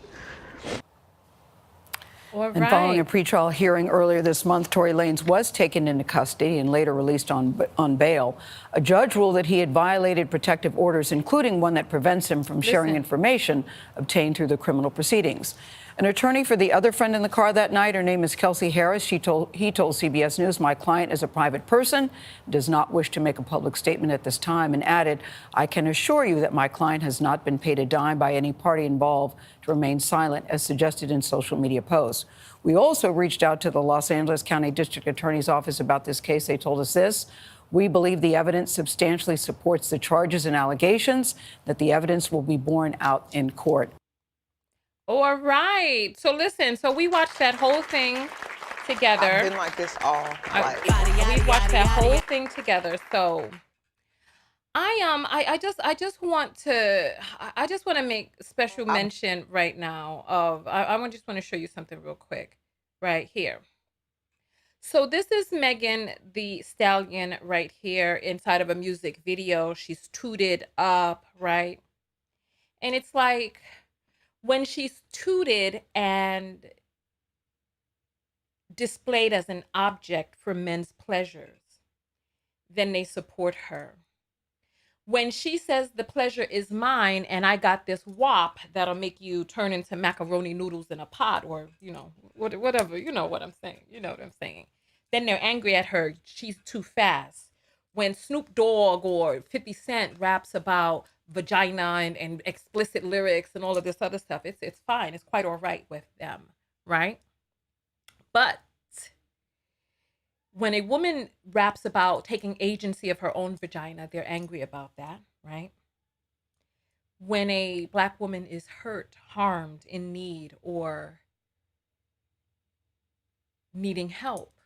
And following a pretrial hearing earlier this month, Tory Lanez was taken into custody and later released on bail. A judge ruled that he had violated protective orders, including one that prevents him from sharing information obtained through the criminal proceedings. An attorney for the other friend in the car that night, her name is Kelsey Harris. He told CBS News, "My client is a private person, does not wish to make a public statement at this time," and added, "I can assure you that my client has not been paid a dime by any party involved to remain silent, as suggested in social media posts." We also reached out to the Los Angeles County District Attorney's Office about this case. They told us this: "We believe the evidence substantially supports the charges and allegations, that the evidence will be borne out in court." All right. So listen, so we watched that whole thing together. I've been like this all life. We watched that whole thing together. So I just want to make special mention right now of just want to show you something real quick right here. So this is Megan the Stallion right here inside of a music video. She's tooted up, right? And it's like, when she's tooted and displayed as an object for men's pleasures, then they support her. When she says the pleasure is mine and I got this wop that'll make you turn into macaroni noodles in a pot, or, whatever, you know what I'm saying. You know what I'm saying. Then they're angry at her. She's too fast. When Snoop Dogg or 50 Cent raps about vagina and explicit lyrics and all of this other stuff, it's fine. It's quite all right with them, right? But when a woman raps about taking agency of her own vagina, they're angry about that, right? When a Black woman is hurt, harmed, in need, or needing help,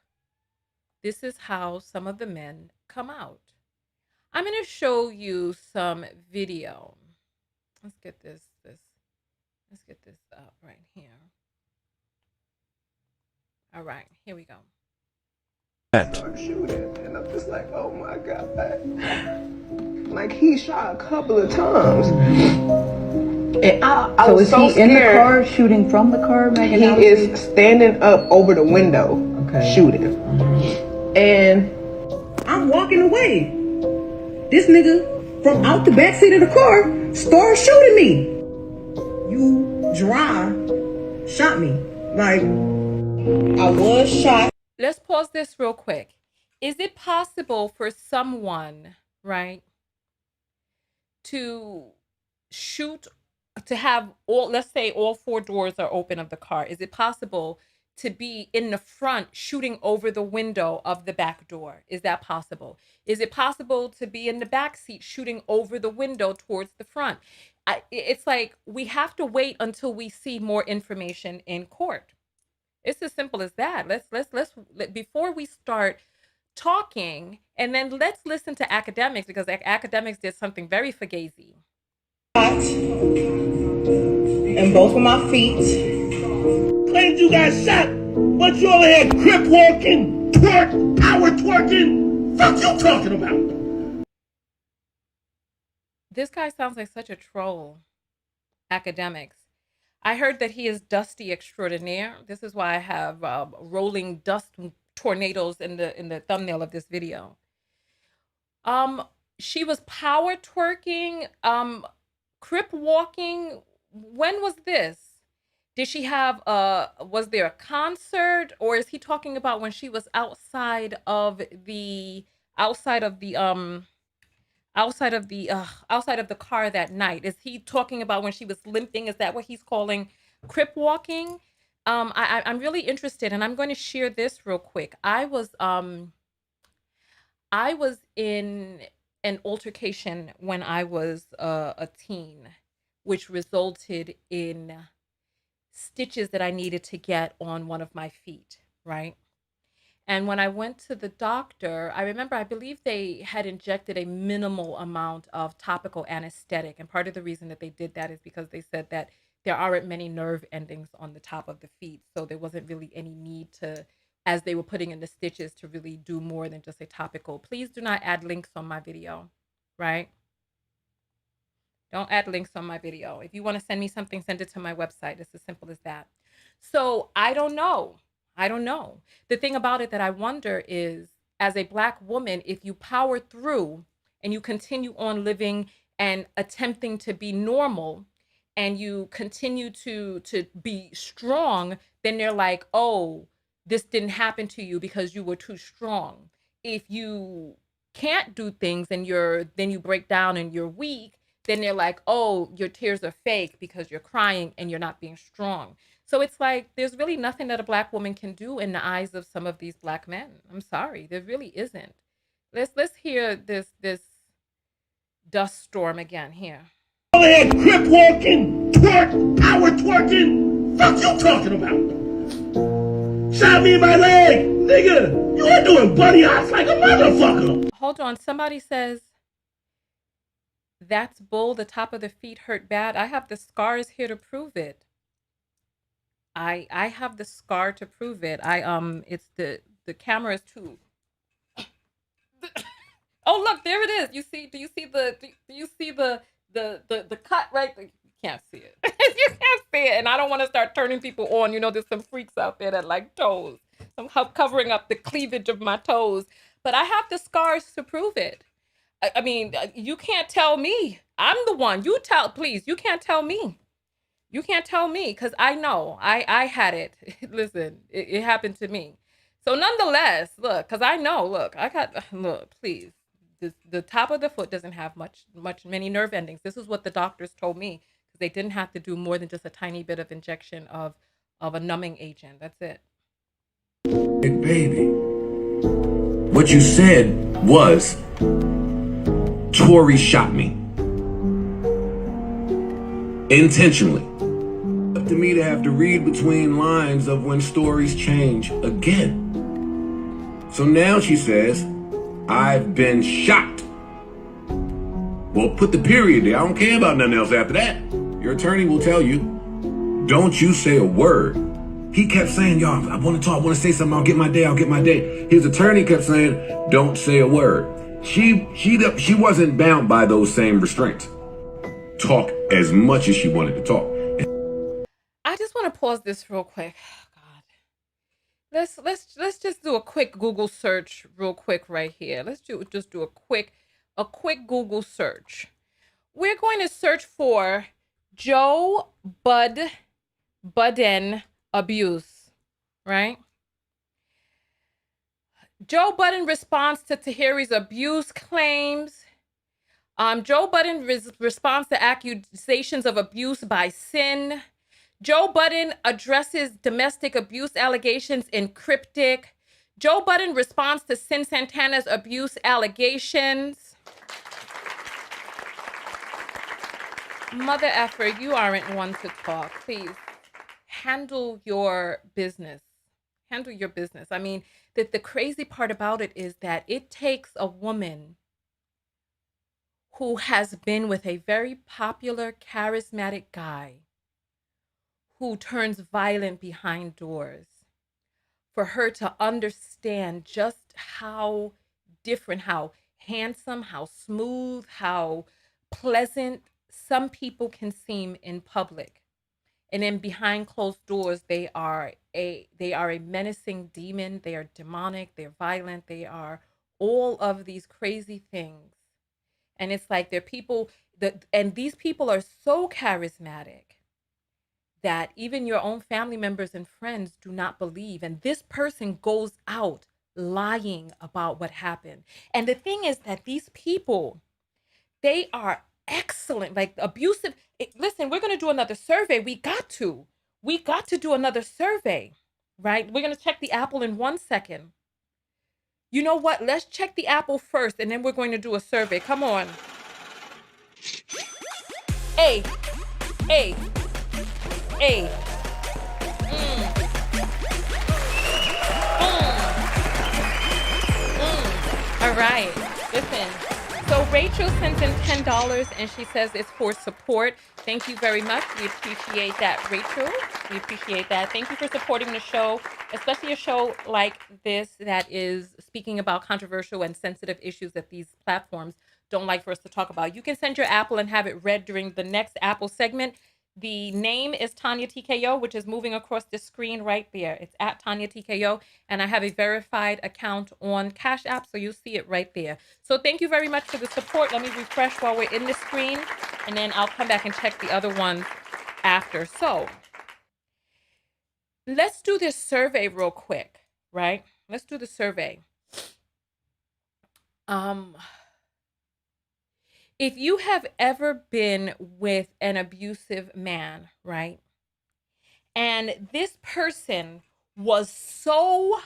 this is how some of the men come out. I'm going to show you some video. Let's get this up right here. All right, here we go. Shooting, and I'm just like, oh my God. Like, he shot a couple of times. And I was so scared. In the car, shooting from the car, Megan? He is standing up over the window, shooting. And I'm walking away. This nigga from out the backseat of the car started shooting me. You dry shot me. Like, I was shot. Let's pause this real quick. Is it possible for someone, right, to shoot, to have let's say all four doors are open of the car? Is it possible to be in the front shooting over the window of the back door? Is that possible? Is it possible to be in the back seat shooting over the window towards the front? It's like, we have to wait until we see more information in court. It's as simple as that. Let's before we start talking, and then let's listen to academics, because academics did something very fugazi. And both of my feet. Claimed you got shot, but you over here crip walking, power twerking. Fuck you talking about? This guy sounds like such a troll. Academics. I heard that he is dusty extraordinaire. This is why I have rolling dust tornadoes in the thumbnail of this video. She was power twerking, crip walking. When was this? Did she have was there a concert, or is he talking about when she was outside of the car that night? Is he talking about when she was limping? Is that what he's calling crip walking? I'm really interested, and I'm going to share this real quick. I was in an altercation when I was a teen, which resulted in stitches that I needed to get on one of my feet, right? And when I went to the doctor, I believe they had injected a minimal amount of topical anesthetic. And part of the reason that they did that is because they said that there aren't many nerve endings on the top of the feet. So there wasn't really any need to, as they were putting in the stitches, to really do more than just a topical. Please do not add links on my video, right? Don't add links on my video. If you want to send me something, send it to my website. It's as simple as that. So I don't know. The thing about it that I wonder is, as a Black woman, if you power through and you continue on living and attempting to be normal, and you continue to be strong, then they're like, oh, this didn't happen to you because you were too strong. If you can't do things and then you break down and you're weak, then they're like, oh, your tears are fake because you're crying and you're not being strong. So it's like there's really nothing that a Black woman can do in the eyes of some of these Black men. I'm sorry, there really isn't. Let's hear this dust storm again here. Go ahead, crip walking, twerk, power twerking. Fuck you talking about? Shot me in my leg, nigga. You are doing bunny hops like a motherfucker. Hold on, somebody says that's bull. The top of the feet hurt bad. I have the scars here to prove it. I have the scar to prove it. It's the camera is too. Oh, look, there it is. Do you see the cut right there? You can't see it. You can't see it. And I don't want to start turning people on. You know, there's some freaks out there that like toes. I'm covering up the cleavage of my toes. But I have the scars to prove it. I mean, you can't tell me. I'm the one. Please, you can't tell me. You can't tell me because I know. I had it. Listen, it happened to me. So nonetheless, look, because I know, look, please. The top of the foot doesn't have many nerve endings. This is what the doctors told me because they didn't have to do more than just a tiny bit of injection of a numbing agent. That's it. Hey, baby, what you said was Tory shot me intentionally. Up to me to have to read between lines of when stories change again. So now she says, I've been shot. Well, put the period there. I don't care about nothing else after that. Your attorney will tell you, don't you say a word. He kept saying, y'all, I want to say something. I'll get my day. His attorney kept saying, don't say a word. She wasn't bound by those same restraints. Talk as much as she wanted to talk. I just want to pause this real quick. Let's just do a quick Google search real quick right here. Let's just do a quick Google search. We're going to search for Joe Budden abuse, right? Joe Budden responds to Tahiri's abuse claims. Joe Budden responds to accusations of abuse by Sin. Joe Budden addresses domestic abuse allegations in cryptic. Joe Budden responds to Sin Santana's abuse allegations. Mother effer, you aren't one to talk. Please handle your business. Handle your business. I mean, the crazy part about it is that it takes a woman who has been with a very popular, charismatic guy who turns violent behind doors, for her to understand just how different, how handsome, how smooth, how pleasant some people can seem in public. And then behind closed doors, they are a menacing demon. They are demonic, they're violent, they are all of these crazy things. And it's like they're people and these people are so charismatic that even your own family members and friends do not believe. And this person goes out lying about what happened. And the thing is that these people, they are excellent, like abusive. Listen, we're going to do another survey. We got to do another survey, right? We're going to check the Apple in 1 second. You know what? Let's check the Apple first, and then we're going to do a survey. Come on. Hey. All right. Listen. So Rachel sent in $10 and she says it's for support. Thank you very much. We appreciate that, Rachel. We appreciate that. Thank you for supporting the show, especially a show like this that is speaking about controversial and sensitive issues that these platforms don't like for us to talk about. You can send your Apple and have it read during the next Apple segment. The name is Tanya TKO, which is moving across the screen right there. It's at Tanya TKO, and I have a verified account on Cash App, so you'll see it right there. So thank you very much for the support. Let me refresh while we're in the screen, and then I'll come back and check the other ones after. So let's do this survey real quick, right? Let's do the survey. If you have ever been with an abusive man, right? And this person was so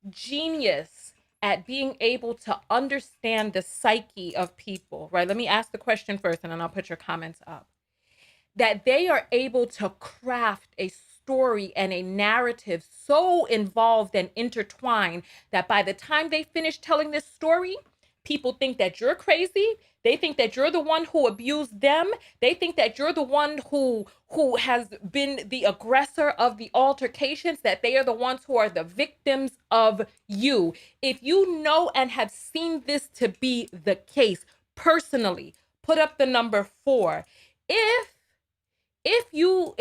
genius at being able to understand the psyche of people, right? Let me ask the question first and then I'll put your comments up. That they are able to craft a story and a narrative so involved and intertwined that by the time they finish telling this story, people think that you're crazy. They think that you're the one who abused them. They think that you're the one who has been the aggressor of the altercations, that they are the ones who are the victims of you. If you know and have seen this to be the case personally, put up the number 4. If you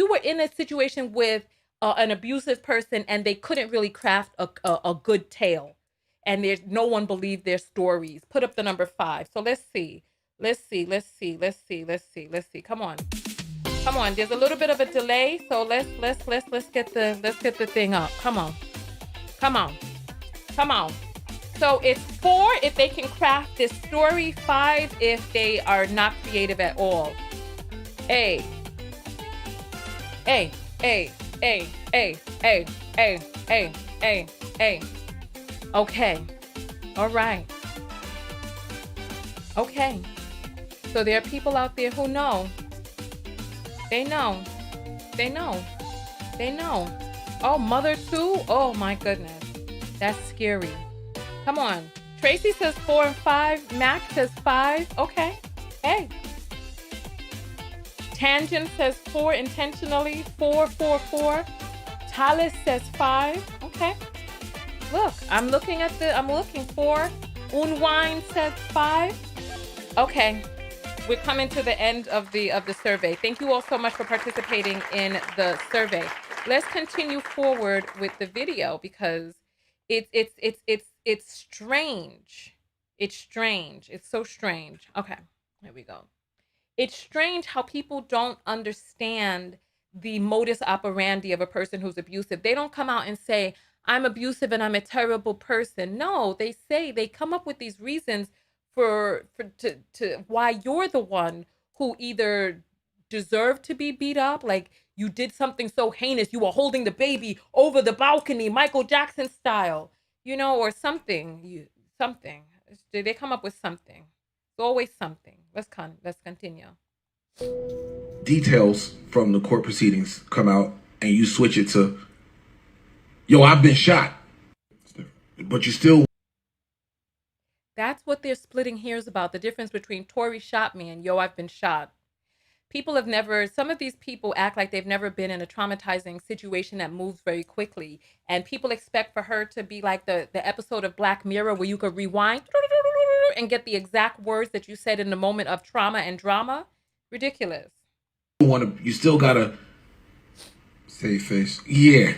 were in a situation with an abusive person and they couldn't really craft a good tale, and there's no one believed their stories, put up the number 5. So let's see. Come on. There's a little bit of a delay, so let's get the thing up. Come on. So it's 4 if they can craft this story, 5 if they are not creative at all. A. Okay. All right. Okay. So there are people out there who know. They know. Oh, mother too? Oh my goodness. That's scary. Come on. Tracy says 4 and 5. Mac says 5. Okay. Hey. Tangent says 4 intentionally. 4. Talis says 5. Okay. Look, I'm looking for. Unwine says 5. Okay. We're coming to the end of the survey. Thank you all so much for participating in the survey. Let's continue forward with the video because it's strange. It's strange. It's so strange. Okay. Here we go. It's strange how people don't understand the modus operandi of a person who's abusive. They don't come out and say, I'm abusive and I'm a terrible person. No, they come up with these reasons to why you're the one who either deserved to be beat up, like you did something so heinous, you were holding the baby over the balcony, Michael Jackson style, or something. They come up with something. It's always something. Let's continue. Details from the court proceedings come out and you switch it to, yo, I've been shot. But you still. That's what they're splitting hairs about. The difference between Tory shot me and yo, I've been shot. Some of these people act like they've never been in a traumatizing situation that moves very quickly. And people expect for her to be like the episode of Black Mirror where you could rewind and get the exact words that you said in the moment of trauma and drama. Ridiculous. You still gotta save face. Yeah.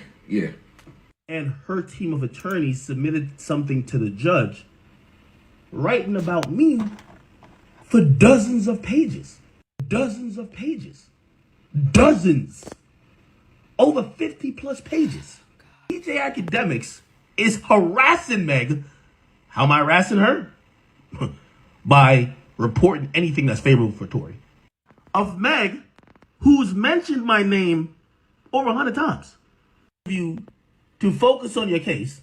And her team of attorneys submitted something to the judge writing about me for dozens of pages. Over 50 plus pages. DJ Academics is harassing Meg. How am I harassing her? By reporting anything that's favorable for Tory. Of Meg, who's mentioned my name over 100 times. You to focus on your case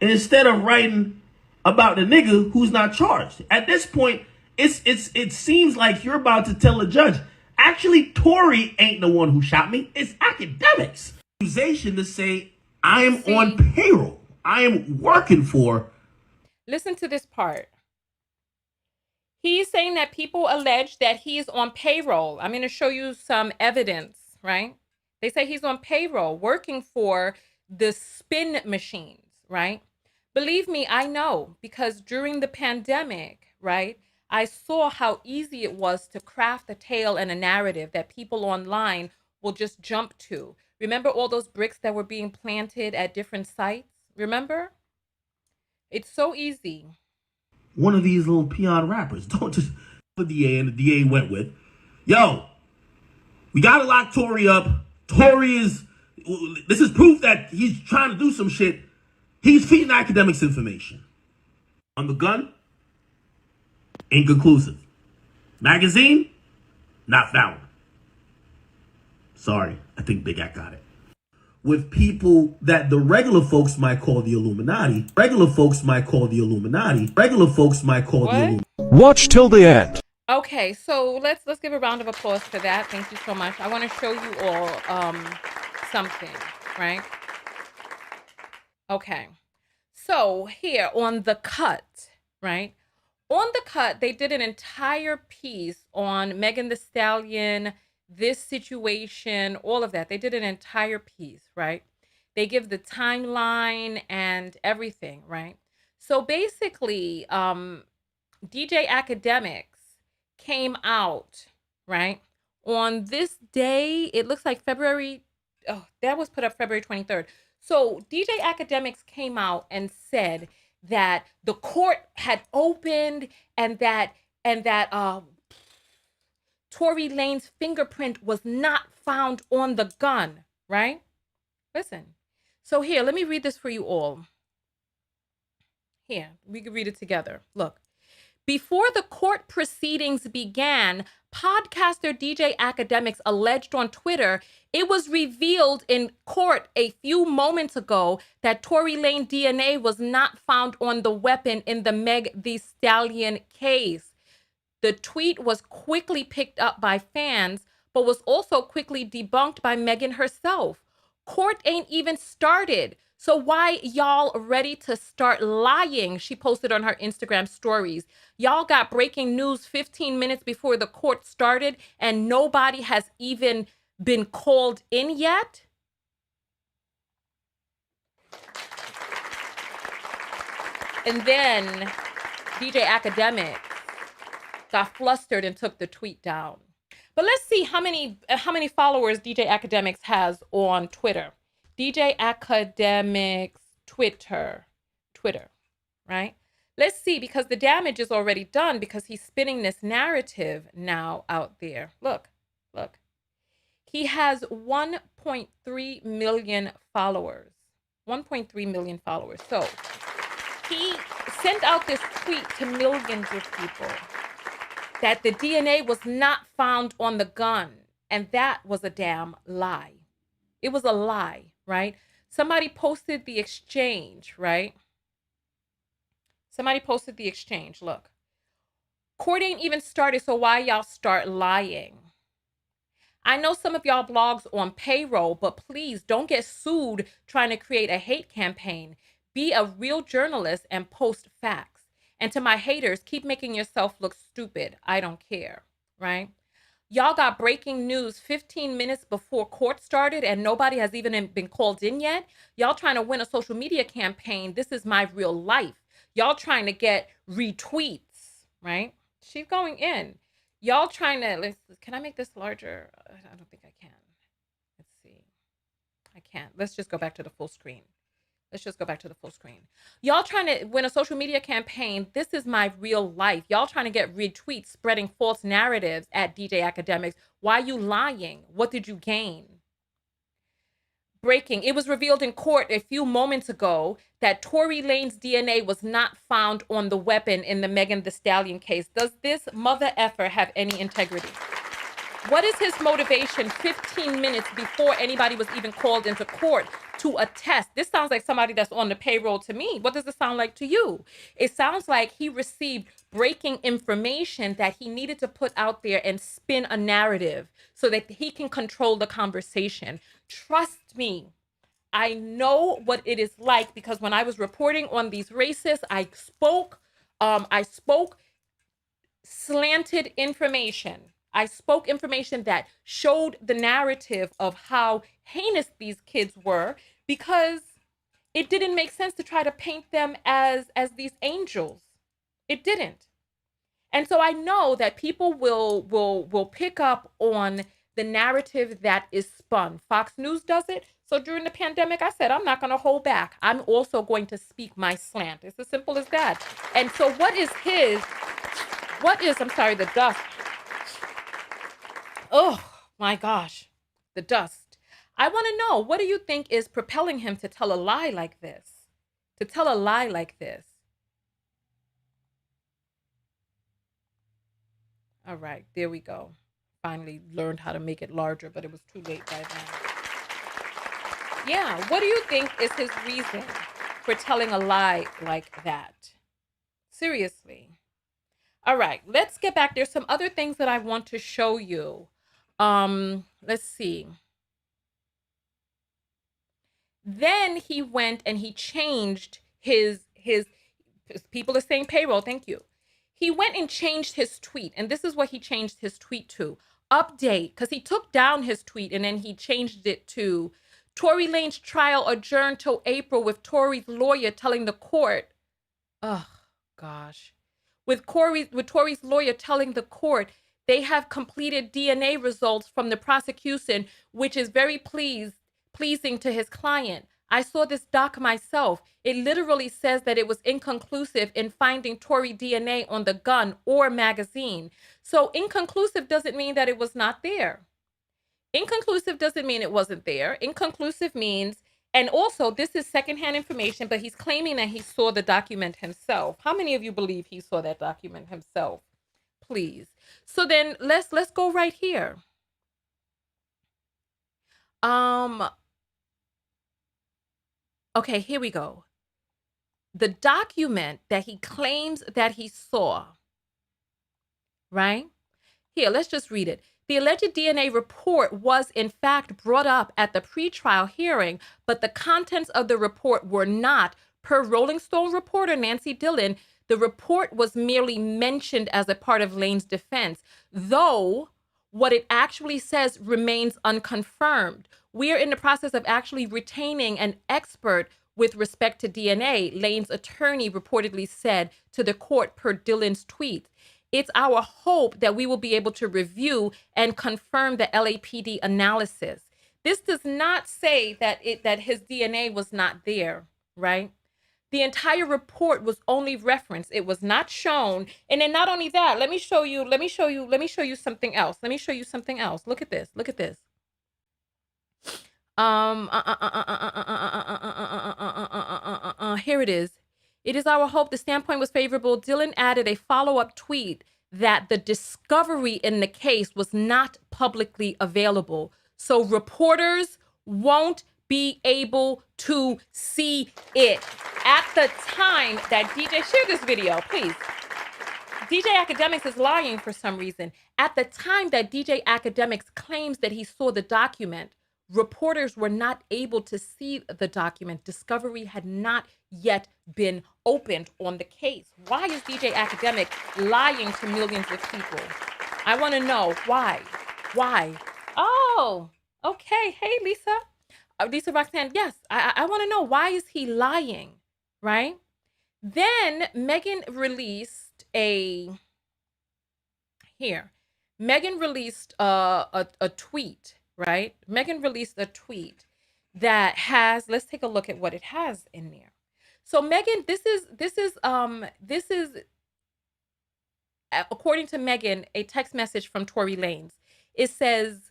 instead of writing about the nigga who's not charged. At this point, it seems like you're about to tell a judge, actually, Tory ain't the one who shot me. It's Academics. Accusation to say I am on payroll. I am working for. Listen to this part. He's saying that people allege that he's on payroll. I'm going to show you some evidence, right? They say he's on payroll working for the spin machines, right? Believe me, I know, because during the pandemic, right, I saw how easy it was to craft a tale and a narrative that people online will just jump to. Remember all those bricks that were being planted at different sites? Remember? It's so easy. One of these little peon rappers. Don't just the DA and the DA went with, yo, We gotta lock Tory up. This is proof that he's trying to do some shit. He's feeding academics information. On the gun, inconclusive. Magazine, not found. Sorry, I think Big Act got it. With people that the regular folks might call the Illuminati. Watch till the end. Okay, so let's give a round of applause for that. Thank you so much. I want to show you all something, right? Okay. So here on The Cut, right? On The Cut, they did an entire piece on Megan Thee Stallion, this situation, all of that. They did an entire piece, right? They give the timeline and everything, right? So basically, DJ Academics came out, right? On this day, it looks like that was put up February 23rd. So DJ Academics came out and said that the court had opened and that Tory Lanez fingerprint was not found on the gun, right? Listen. So here, let me read this for you all. Here, we can read it together. Look. Before the court proceedings began, podcaster DJ Academics alleged on Twitter it was revealed in court a few moments ago that Tory Lanez DNA was not found on the weapon in the Meg Thee Stallion case. The tweet was quickly picked up by fans, but was also quickly debunked by Megan herself. Court ain't even started. So why y'all ready to start lying? She posted on her Instagram stories. Y'all got breaking news 15 minutes before the court started and nobody has even been called in yet? And then DJ Academics got flustered and took the tweet down. But let's see how many followers DJ Academics has on Twitter. DJ Academics Twitter, right? Let's see, because the damage is already done because he's spinning this narrative now out there. Look. He has 1.3 million followers. 1.3 million followers. So he sent out this tweet to millions of people that the DNA was not found on the gun. And that was a damn lie. It was a lie, right? Somebody posted the exchange, right? Somebody posted the exchange. Look, court ain't even started, so why y'all start lying? I know some of y'all blogs on payroll, but please don't get sued trying to create a hate campaign. Be a real journalist and post facts. And to my haters, keep making yourself look stupid. I don't care, right? Y'all got breaking news 15 minutes before court started and nobody has even been called in yet. Y'all trying to win a social media campaign. This is my real life. Y'all trying to get retweets, right? She's going in. Y'all trying to, can I make this larger? I don't think I can. Let's see. I can't. Let's just go back to the full screen. Y'all trying to win a social media campaign. This is my real life. Y'all trying to get retweets, spreading false narratives at DJ Academics. Why are you lying? What did you gain? Breaking. It was revealed in court a few moments ago that Tory Lanez DNA was not found on the weapon in the Megan Thee Stallion case. Does this mother effer have any integrity? What is his motivation 15 minutes before anybody was even called into court to attest? This sounds like somebody that's on the payroll to me. What does it sound like to you? It sounds like he received breaking information that he needed to put out there and spin a narrative so that he can control the conversation. Trust me, I know what it is like because when I was reporting on these races, I spoke slanted information. I spoke information that showed the narrative of how heinous these kids were because it didn't make sense to try to paint them as these angels. It didn't. And so I know that people will pick up on the narrative that is spun. Fox News does it. So during the pandemic, I said, I'm not going to hold back. I'm also going to speak my slant. It's as simple as that. And so the dust. Oh, My gosh, the dust. I want to know, what do you think is propelling him to tell a lie like this? To tell a lie like this? All right, there we go. Finally learned how to make it larger, but it was too late by then. Yeah, what do you think is his reason for telling a lie like that? Seriously. All right, let's get back. There's some other things that I want to show you. Let's see. Then he went and he changed his people are saying payroll, thank you. He went and changed his tweet, and this is what he changed his tweet to. Update, because he took down his tweet and then he changed it to Tory Lanez trial adjourned till April with Tory's lawyer telling the court, oh gosh. With Tory's lawyer telling the court they have completed DNA results from the prosecution, which is very pleasing to his client. I saw this doc myself. It literally says that it was inconclusive in finding Tory DNA on the gun or magazine. So inconclusive doesn't mean that it was not there. Inconclusive doesn't mean it wasn't there. Inconclusive means, and also this is secondhand information, but he's claiming that he saw the document himself. How many of you believe he saw that document himself? Please. So then let's go right here. Okay, here we go. The document that he claims that he saw, right? Here, let's just read it. The alleged DNA report was in fact brought up at the pretrial hearing, but the contents of the report were not. Per Rolling Stone reporter Nancy Dillon, the report was merely mentioned as a part of Lane's defense, though what it actually says remains unconfirmed. We are in the process of actually retaining an expert with respect to DNA, Lane's attorney reportedly said to the court per Dillon's tweet. It's our hope that we will be able to review and confirm the LAPD analysis. This does not say that his DNA was not there, right? The entire report was only referenced. It was not shown. And then not only that, let me show you something else. Let me show you something else. Look at this. Look at this. Here it is. It is our hope the standpoint was favorable. Dillon added a follow-up tweet that the discovery in the case was not publicly available. So reporters won't be able to see it. At the time that DJ, share this video, please. DJ Academics is lying for some reason. At the time that DJ Academics claims that he saw the document, reporters were not able to see the document. Discovery had not yet been opened on the case. Why is DJ Academic lying to millions of people? I want to know why. Why? Oh, okay. Hey, Lisa. Lisa Roxanne, yes, I want to know, why is he lying, right? Then Megan released Megan released a tweet, right? Megan released a tweet that has, let's take a look at what it has in there. So Megan, this is according to Megan, a text message from Tory Lanez. It says,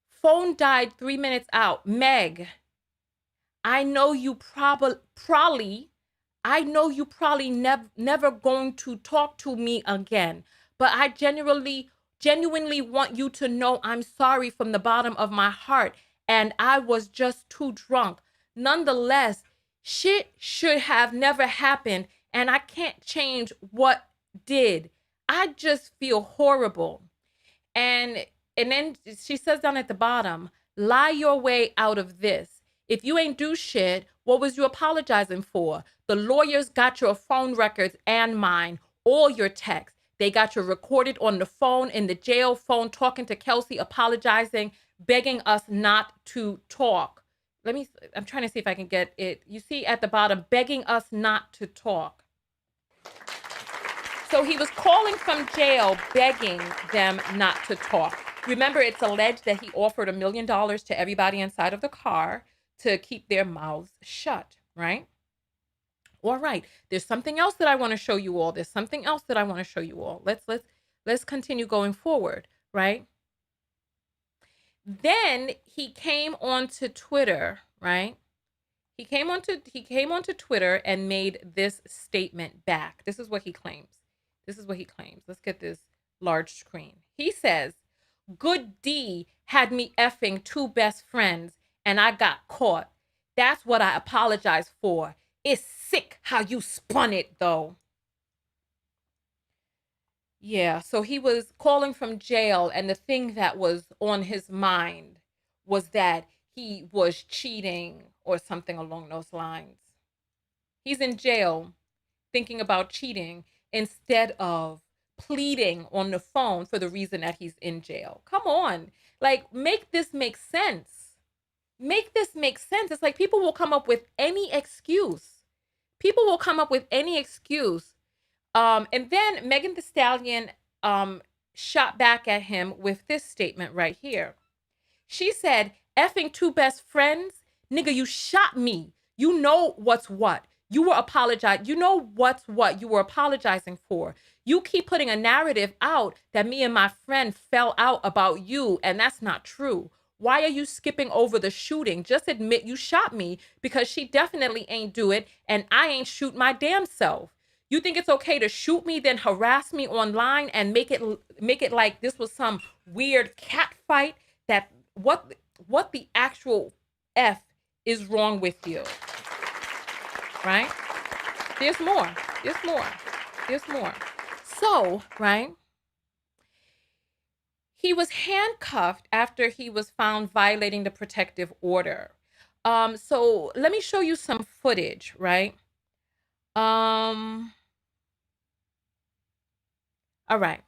phone died 3 minutes out. Meg, I know you probably never going to talk to me again, but I genuinely want you to know I'm sorry from the bottom of my heart, and I was just too drunk. Nonetheless, shit should have never happened, and I can't change what did. I just feel horrible. And then she says down at the bottom, lie your way out of this. If you ain't do shit, what was you apologizing for? The lawyers got your phone records and mine, all your texts. They got you recorded on the phone, in the jail phone, talking to Kelsey, apologizing, begging us not to talk. I'm trying to see if I can get it. You see at the bottom, begging us not to talk. So he was calling from jail, begging them not to talk. Remember, it's alleged that he offered $1 million to everybody inside of the car to keep their mouths shut, right? All right. There's something else that I want to show you all. Let's continue going forward, right? Then he came onto Twitter, right? He came onto Twitter and made this statement back. This is what he claims. Let's get this large screen. He says, "Good D had me effing two best friends and I got caught. That's what I apologize for. It's sick how you spun it though." Yeah, so he was calling from jail, and the thing that was on his mind was that he was cheating or something along those lines. He's in jail thinking about cheating instead of pleading on the phone for the reason that he's in jail. Come on. Like, make this make sense. Make this make sense. It's like people will come up with any excuse. People will come up with any excuse. And then Megan Thee Stallion shot back at him with this statement right here. She said, "Effing two best friends? Nigga, you shot me. You know what's what. You were apologizing. You know what's what you were apologizing for. You keep putting a narrative out that me and my friend fell out about you, and that's not true. Why are you skipping over the shooting? Just admit you shot me, because she definitely ain't do it, and I ain't shoot my damn self. You think it's okay to shoot me, then harass me online and make it like this was some weird cat fight? That what the actual F is wrong with you?" Right? There's more. So, right? He was handcuffed after he was found violating the protective order. So let me show you some footage, right? All right.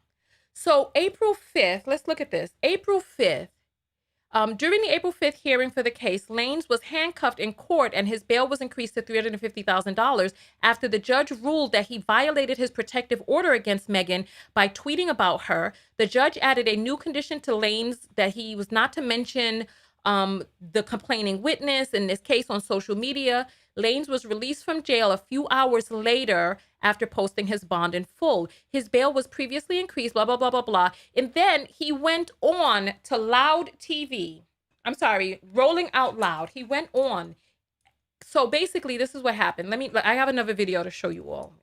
So April 5th, let's look at this. April 5th, during the April 5th hearing for the case, Lanez was handcuffed in court and his bail was increased to $350,000 after the judge ruled that he violated his protective order against Megan by tweeting about her. The judge added a new condition to Lanez that he was not to mention the complaining witness in this case on social media. Lanez was released from jail a few hours later after posting his bond in full. His bail was previously increased, blah, blah, blah, blah, blah. And then he went on to Rolling Out Loud. He went on. So basically, this is what happened. I have another video to show you all.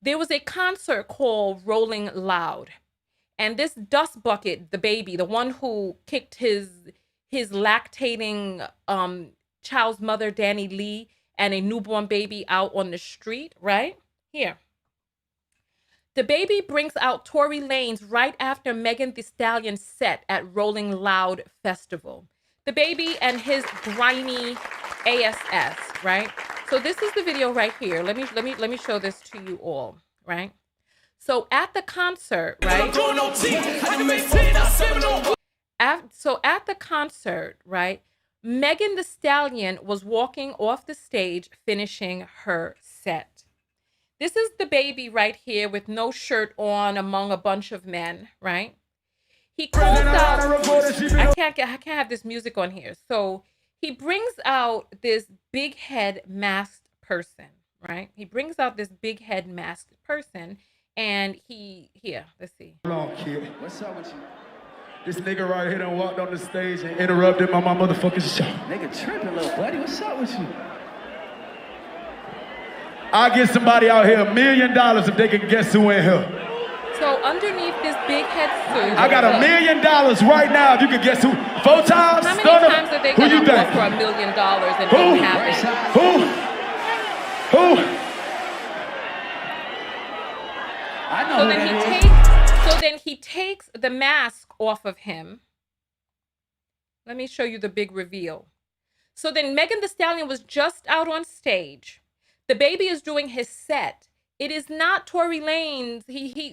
There was a concert called Rolling Loud. And this dust bucket, the baby, the one who kicked his lactating child's mother, Danny Lee, and a newborn baby out on the street, right? Here. The baby brings out Tory Lanez right after Megan Thee Stallion's set at Rolling Loud Festival. The baby and his grimy ASS, right? So this is the video right here. Let me show this to you all, right? So at the concert, right? At the concert, right? Megan Thee Stallion was walking off the stage, finishing her set. This is the baby right here with no shirt on among a bunch of men, right? He calls out, I can't have this music on here. So he brings out this big head masked person, right? And let's see. Hold on, kid. What's up with you? This nigga right here done walked on the stage and interrupted my motherfucking show. Nigga tripping, little buddy. What's up with you? I'll get somebody out here $1 million if they can guess who in here. So underneath this big head suit, I got $1 million right now if you can guess who. 4 times? How many times are they going to offer $1 million and don't have it? Who? I know So then he takes the mask off of him. Let me show you the big reveal. So then Megan Thee Stallion was just out on stage. The baby is doing his set. It is not Tory Lanez.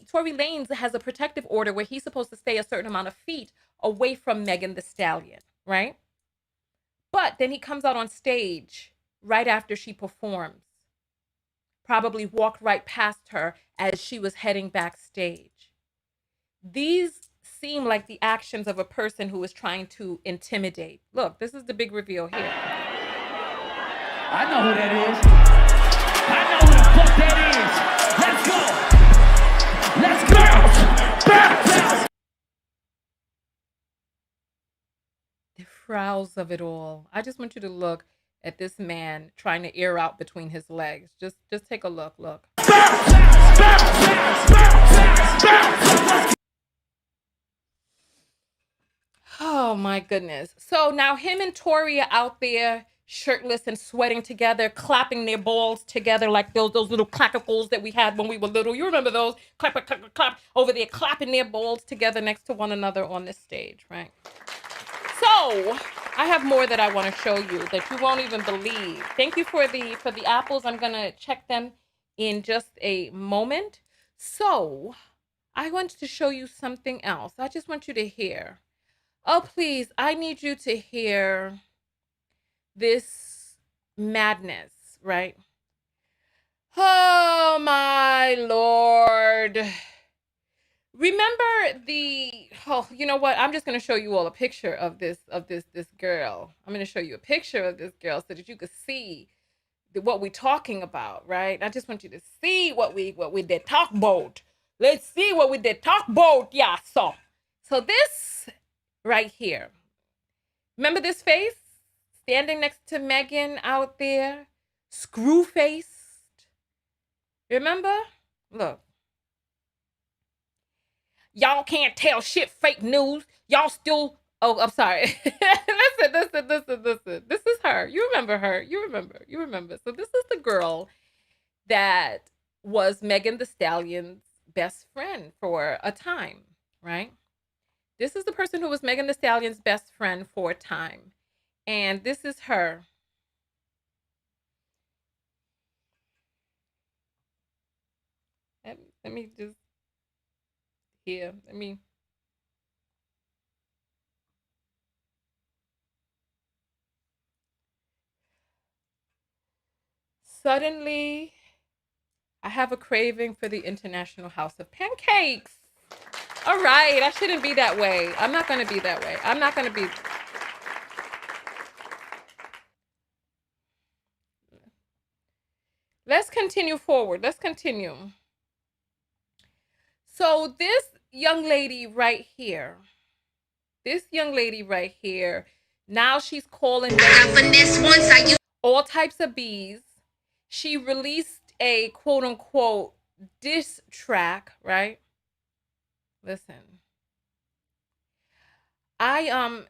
Tory Lanez has a protective order where he's supposed to stay a certain amount of feet away from Megan Thee Stallion, right? But then he comes out on stage right after she performs. Probably walked right past her as she was heading backstage. These seem like the actions of a person who is trying to intimidate. Look, this is the big reveal here. I know who that is. I know who the fuck that is. Let's go. Let's go. Bounce. prowls of it all. I just want you to look at this man trying to air out between his legs. Just take a look. Look. Oh my goodness. So now him and Tory are out there shirtless and sweating together, clapping their balls together like those little clackicles that we had when we were little. You remember those? Clap, clap, clap, clap, over there clapping their balls together next to one another on this stage, right? So I have more that I want to show you that you won't even believe. Thank you for the apples. I'm gonna check them in just a moment. So I want to show you something else. I just want you to hear. Oh, please, I need you to hear this madness, right? Oh, my Lord. Remember you know what? I'm just going to show you all a picture of this girl. I'm going to show you a picture of this girl so that you could see what we're talking about, right? I just want you to see what we did talk about. Let's see what we did talk about. Yeah, so this right here. Remember this face? Standing next to Megan out there. Screw-faced. Remember? Look. Y'all can't tell shit, fake news. Y'all still... Oh, I'm sorry. Listen. This is her. You remember her. You remember. So this is the girl that was Megan Thee Stallion's best friend for a time, right? This is the person who was Megan Thee Stallion's best friend for a time. And this is her. Let me just... Here, let me... Suddenly, I have a craving for the International House of Pancakes. All right, I shouldn't be that way. I'm not going to be that way. I'm not going to be... Let's continue forward. Let's continue. So this young lady right here, now she's calling all types of bees. She released a quote unquote diss track, right? Listen.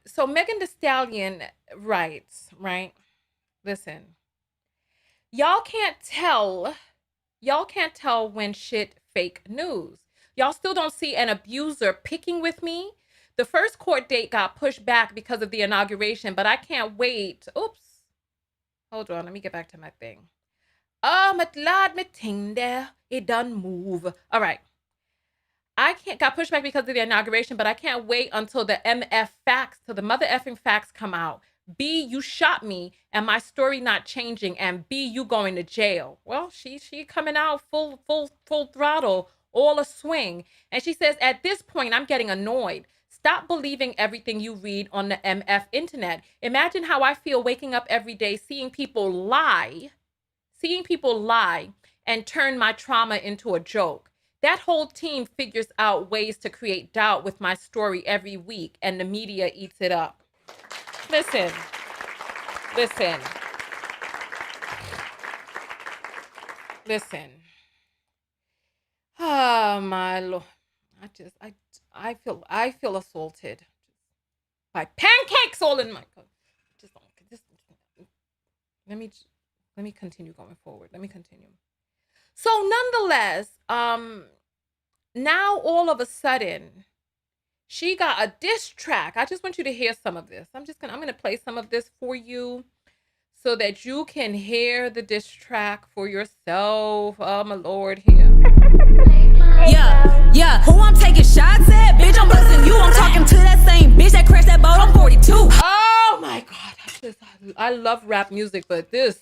So Megan Thee Stallion writes, right? Listen. Y'all can't tell when shit fake news. Y'all still don't see an abuser picking with me. The first court date got pushed back because of the inauguration, but I can't wait. Oops. Hold on, let me get back to my thing. Matlad me ting there. It done move. All right. Got pushed back because of the inauguration, but I can't wait until the the mother effing facts come out. B, you shot me and my story not changing, and B, you going to jail. Well, she coming out full throttle, all a swing. And she says, at this point, I'm getting annoyed. Stop believing everything you read on the MF internet. Imagine how I feel waking up every day seeing people lie and turn my trauma into a joke. That whole team figures out ways to create doubt with my story every week, and the media eats it up. Listen. Oh my Lord. I feel assaulted by pancakes all in my... Let me continue going forward. So nonetheless, now all of a sudden, she got a diss track. I just want you to hear some of this. I'm gonna play some of this for you so that you can hear the diss track for yourself. Oh my Lord, here. Yeah, who I'm taking shots at? Bitch, I'm busting you. I'm talking to that same bitch that crashed that boat. I'm 42. Oh my God, I love rap music, but this...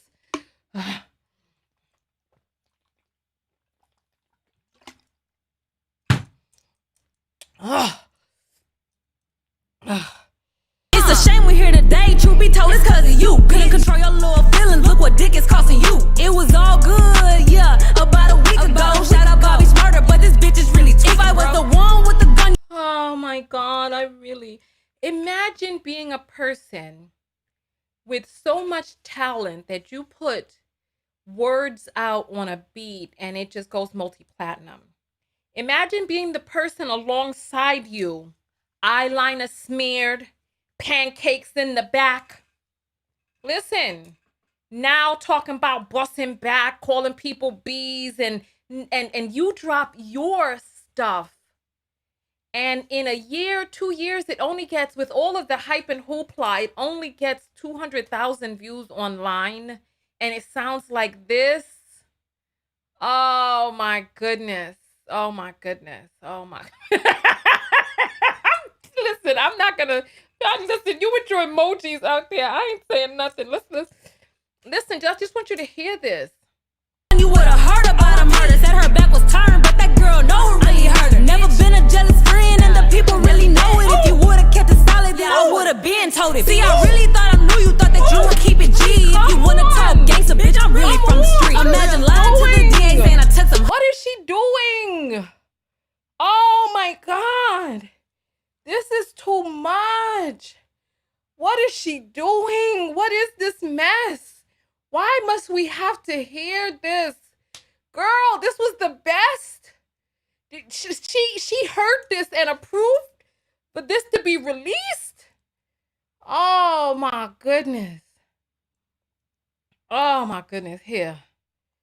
It's a shame we're here today. Truth be told, it's cause of you. Couldn't control your little feelings. Look what dick is costing you. It was all good, yeah, about a week ago. Shout out Bobby's murder, but this bitch is really tweaking. If I was the one with the gun... Oh my God, Imagine being a person with so much talent that you put words out on a beat and it just goes multi-platinum. Imagine being the person alongside you, eyeliner smeared, pancakes in the back. Listen, now talking about busting back, calling people bees, and you drop your stuff. And in a year, 2 years, it only gets, with all of the hype and hoopla, it only gets 200,000 views online. And it sounds like this. Oh my goodness. Oh my goodness. Oh my. Listen, I'm not gonna. Listen, you with your emojis out there. I ain't saying nothing. Listen, I just want you to hear this. You would have heard about a murder. Said her back was turned, but that girl know who really hurt her. Never been a jealous friend, and the people really know it. If you would have kept it solid, then I would have been told it. See, I really thought I knew you thought that you would keep it G. If you wanna talk gangsta, bitch, I'm really from the street. Imagine lying to the DA saying I took some. What is she doing? Oh my God. This is too much. What is she doing? What is this mess? Why must we have to hear this? Girl, this was the best. She heard this and approved for this to be released? Oh my goodness. Oh my goodness. Here.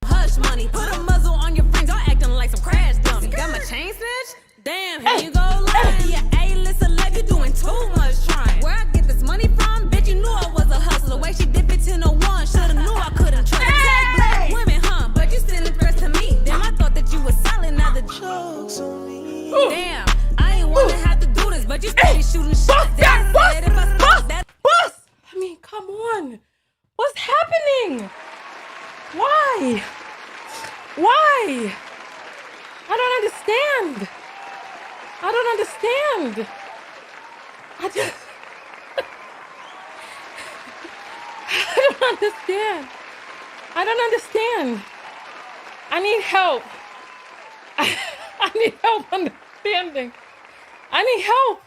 Hush money, put a muzzle on your friends, y'all acting like some crash dummies. Got my chain snatched? Damn, here you go lying. Yeah, A-list celeb, you doing too much trying. Where I get this money from? Bitch, you knew I was a hustler. The way she did it 1001, shoulda knew I couldn't trust. Tag black women, huh? But you sending threats to me. Damn, I thought that you was silent, now the jokes on me. Damn, I ain't wanna have to do this, but you steady shooting shots. Boss! I mean, come on. What's happening? Why? Why? I don't understand. I don't understand. I don't understand. I don't understand. I need help. I need help understanding. I need help.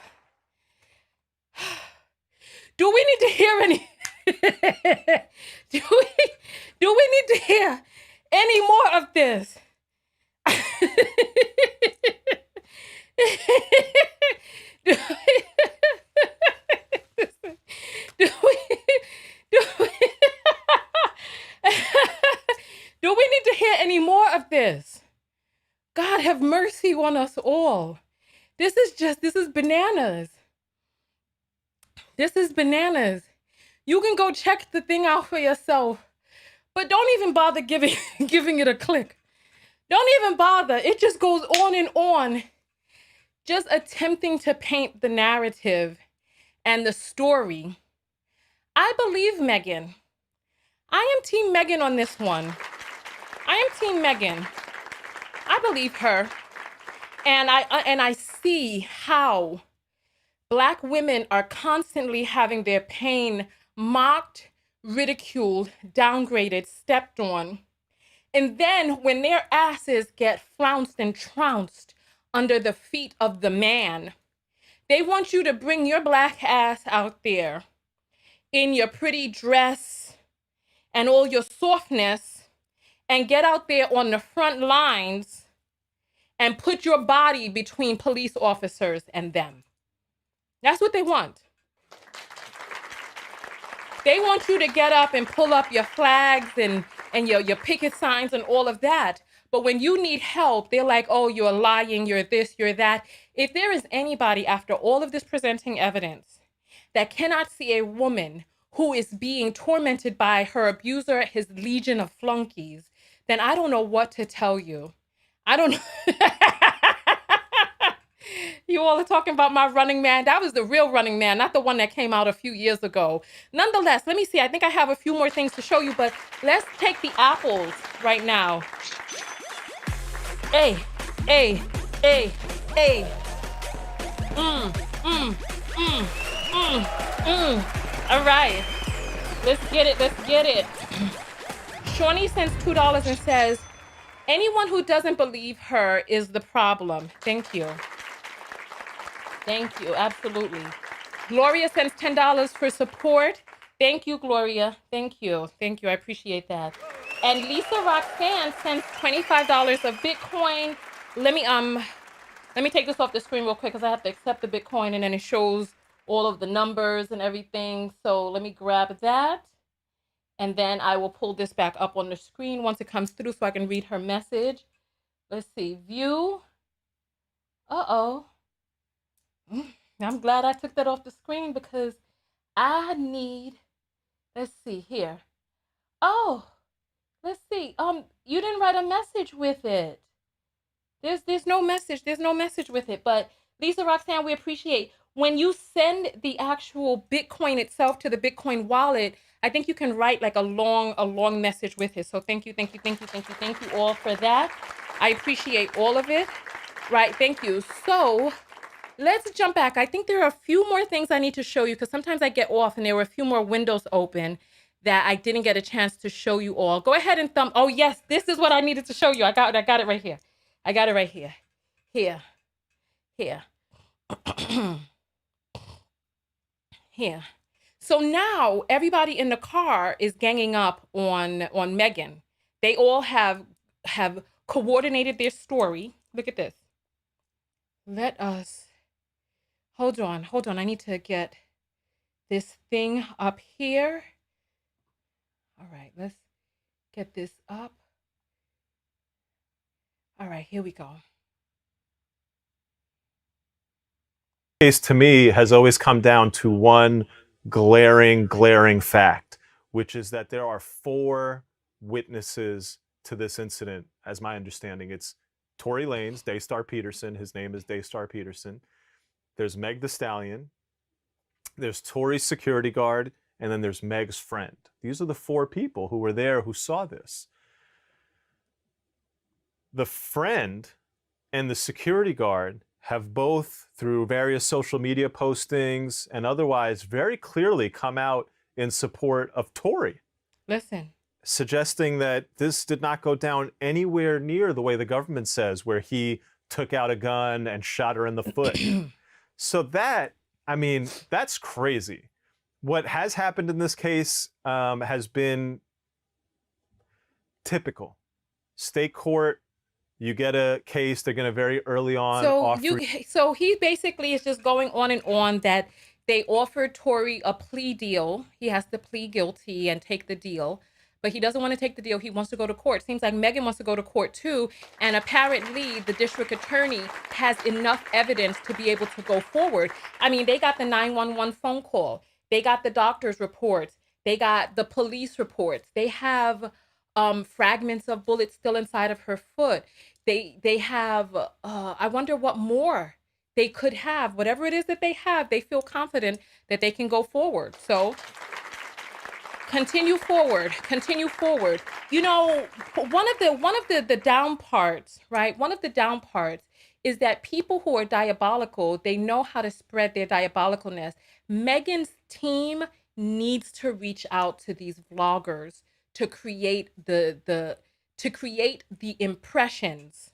Do we need to hear any? do we need to hear any more of this? Do we need to hear any more of this? God have mercy on us all. This is bananas. This is bananas. You can go check the thing out for yourself, but don't even bother giving it a click. Don't even bother. It just goes on and on, just attempting to paint the narrative and the story. I believe Megan. I am Team Megan on this one. I am Team Megan. I believe her. And I see how Black women are constantly having their pain mocked, ridiculed, downgraded, stepped on. And then when their asses get flounced and trounced under the feet of the man, they want you to bring your Black ass out there in your pretty dress and all your softness and get out there on the front lines and put your body between police officers and them. That's what they want. They want you to get up and pull up your flags and your picket signs and all of that. But when you need help, they're like, oh, you're lying, you're this, you're that. If there is anybody after all of this presenting evidence that cannot see a woman who is being tormented by her abuser, his legion of flunkies, then I don't know what to tell you. I don't know. You all are talking about my Running Man. That was the real Running Man, not the one that came out a few years ago. Nonetheless, let me see. I think I have a few more things to show you, but let's take the apples right now. Hey. All right. Let's get it. Shawnee sends $2 and says, anyone who doesn't believe her is the problem. Thank you. Absolutely. Gloria sends $10 for support. Thank you, Gloria. Thank you. Thank you. I appreciate that. And Lisa Roxanne sends $25 of Bitcoin. Let me take this off the screen real quick because I have to accept the Bitcoin and then it shows all of the numbers and everything. So let me grab that. And then I will pull this back up on the screen once it comes through so I can read her message. Let's see, view. Uh-oh. I'm glad I took that off the screen because I need, let's see here. Oh, let's see. You didn't write a message with it. There's no message. There's no message with it. But Lisa Roxanne, we appreciate when you send the actual Bitcoin itself to the Bitcoin wallet. I think you can write like a long message with it. So thank you all for that. I appreciate all of it. Right, thank you. So let's jump back. I think there are a few more things I need to show you because sometimes I get off and there were a few more windows open that I didn't get a chance to show you all. Go ahead and thumb. Oh yes, this is what I needed to show you. I got it right here. I got it right here. Here. Here. So now everybody in the car is ganging up on Megan. They all have coordinated their story. Look at this. Let us hold on. I need to get this thing up here. All right, let's get this up. All right, here we go. Case to me has always come down to one glaring fact, which is that there are 4 witnesses to this incident, as my understanding. It's Tory Lanez, Daystar Peterson. His name is Daystar Peterson. There's Meg the Stallion. There's Tory's security guard, and then there's Meg's friend. These are the 4 people who were there who saw this. The friend and the security guard have both, through various social media postings and otherwise, very clearly come out in support of Tory. Listen. Suggesting that this did not go down anywhere near the way the government says, where he took out a gun and shot her in the foot. So that, I mean, that's crazy. What has happened in this case has been typical. State court, you get a case, they're going to very early on So he basically is just going on and on that they offered Tory a plea deal. He has to plead guilty and take the deal, but he doesn't want to take the deal. He wants to go to court. Seems like Megan wants to go to court too, and apparently the district attorney has enough evidence to be able to go forward. I mean, they got the 911 phone call. They got the doctor's reports. They got the police reports. They have fragments of bullets still inside of her foot. They have, I wonder what more they could have. Whatever it is that they have, they feel confident that they can go forward. So continue forward. You know, one of the down parts, right? One of the down parts is that people who are diabolical, they know how to spread their diabolicalness. Megan's team needs to reach out to these vloggers to create the impressions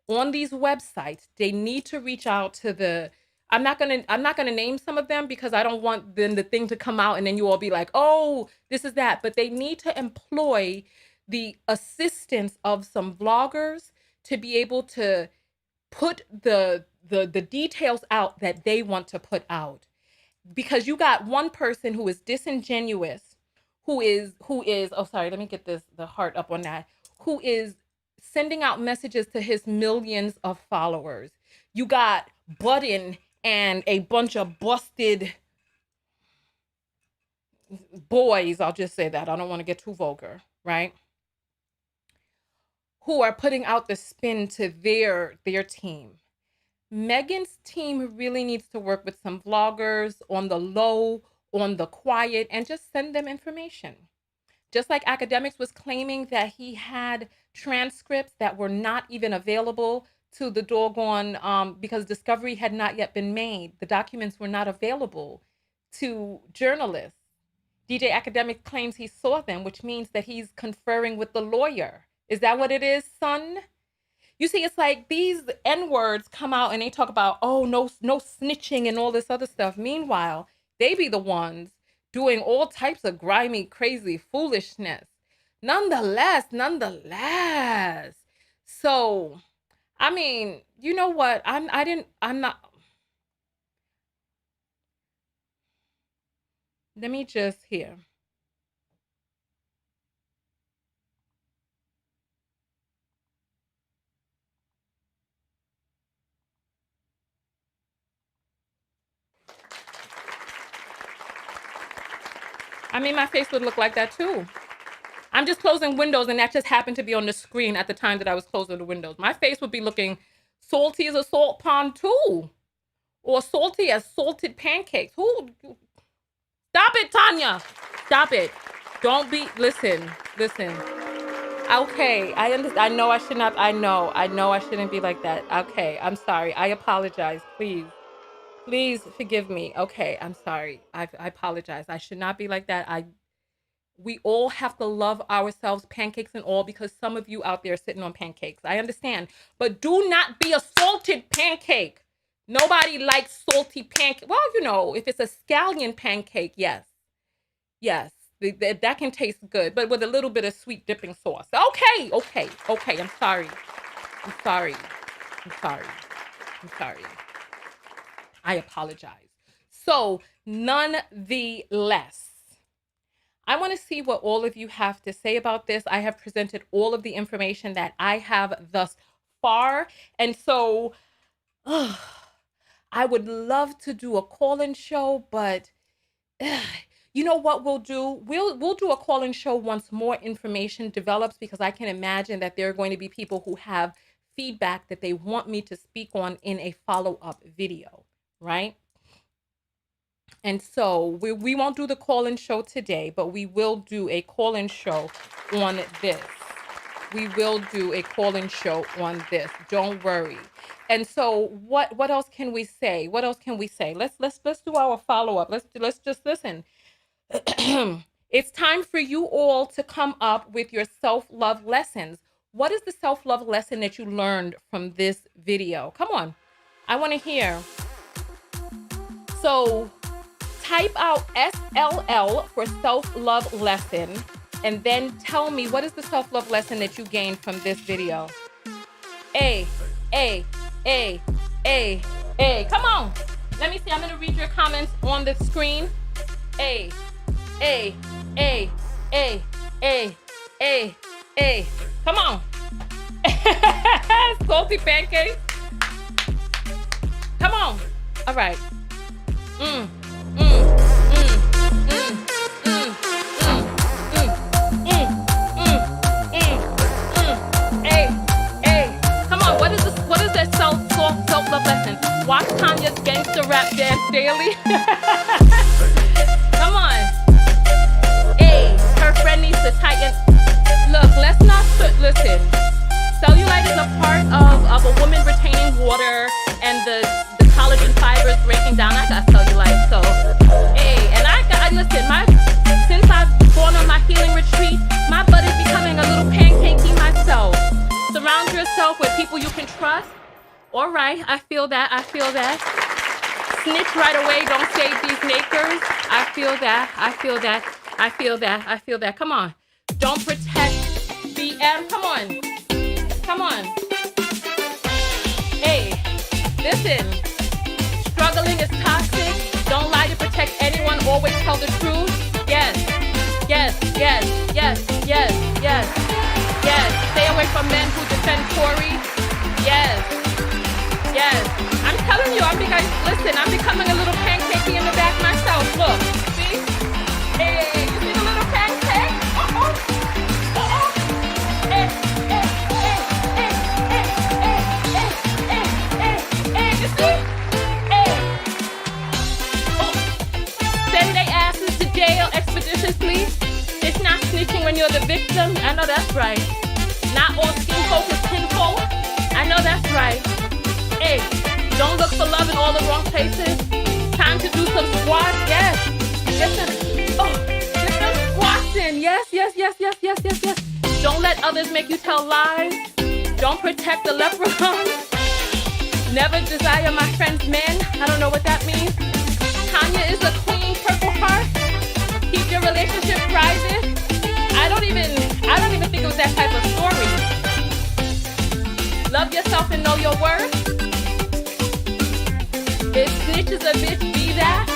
on these websites. They need to reach out to the, I'm not gonna name some of them because I don't want then the thing to come out and then you all be like, oh, this is that. But they need to employ the assistance of some vloggers to be able to put the details out that they want to put out. Because you got one person who is disingenuous, who is, oh, sorry, let me get the heart up on that, who is sending out messages to his millions of followers. You got Budden and a bunch of busted boys, I'll just say that, I don't want to get too vulgar, right? Who are putting out the spin to their team. Megan's team really needs to work with some vloggers on the low, on the quiet, and just send them information. Just like Academics was claiming that he had transcripts that were not even available to the doggone, because discovery had not yet been made. The documents were not available to journalists. DJ Academic claims he saw them, which means that he's conferring with the lawyer. Is that what it is, son? You see, it's like these N-words come out and they talk about, oh, no snitching and all this other stuff. Meanwhile, they be the ones doing all types of grimy, crazy foolishness. Nonetheless. So, I mean, you know what? I'm not. Let me just here. I mean, my face would look like that too. I'm just closing windows and that just happened to be on the screen at the time that I was closing the windows. My face would be looking salty as a salt pond too. Or salty as salted pancakes. Who? Stop it, Tanya. Stop it. Don't be, listen. Okay, I understand. I know I should not, I know I shouldn't be like that. Okay, I'm sorry. I apologize, please. Please forgive me. Okay, I'm sorry. I apologize. I should not be like that. We all have to love ourselves, pancakes and all, because some of you out there are sitting on pancakes. I understand. But do not be a salted pancake. Nobody likes salty pancake. Well, you know, if it's a scallion pancake, yes. That can taste good, but with a little bit of sweet dipping sauce. Okay. I'm sorry. I apologize. So, nonetheless, I want to see what all of you have to say about this. I have presented all of the information that I have thus far. And so I would love to do a call-in show, but you know what we'll do? We'll do a call-in show once more information develops, because I can imagine that there are going to be people who have feedback that they want me to speak on in a follow-up video, right? And so we won't do the call-in show today, but we will do a call-in show on this. Don't worry. And so what else can we say? Let's do our follow-up. Let's just listen. It's time for you all to come up with your self-love lessons. What is the self-love lesson that you learned from this video? Come on. I want to hear. So type out SLL for self-love lesson, and then tell me what is the self-love lesson that you gained from this video. A. Come on. Let me see. I'm going to read your comments on the screen. A. Come on. Salty pancakes. Come on. All right. Come on. What is that self-love lesson? Watch Tanya's gangster rap dance daily. Come on. Her friend needs to tighten. Look, let's not listen. Cellulite is a part of a woman retaining water and the collagen fibers breaking down. I got cellulite, so and listen. Since I've gone on my healing retreat, my butt is becoming a little pancakey myself. Surround yourself with people you can trust. All right, I feel that. Snitch right away. Don't save these nakers. I feel that. Come on. Don't protect BM. Come on. Hey, listen. Struggling is toxic. Don't lie to protect anyone. Always tell the truth. Yes. Stay away from men who defend Tory. Yes. I'm telling you, I'm becoming a little pancakey in the back myself. Look, see? Hey, you see the little pancake? You see? Send their asses to jail expeditiously. It's not snitching when you're the victim. I know that's right. Not all skin folk is kinfolk. I know that's right. Hey, don't look for love in all the wrong places. Time to do some squats. Yes. Get some squats in. Yes. Don't let others make you tell lies. Don't protect the leprechaun. Never desire my friend's men. I don't know what that means. Tanya is a queen, Purple Heart. Keep your relationship private. I don't even think it was that type of story. Love yourself and know your worth. If snitch is a bitch, be that.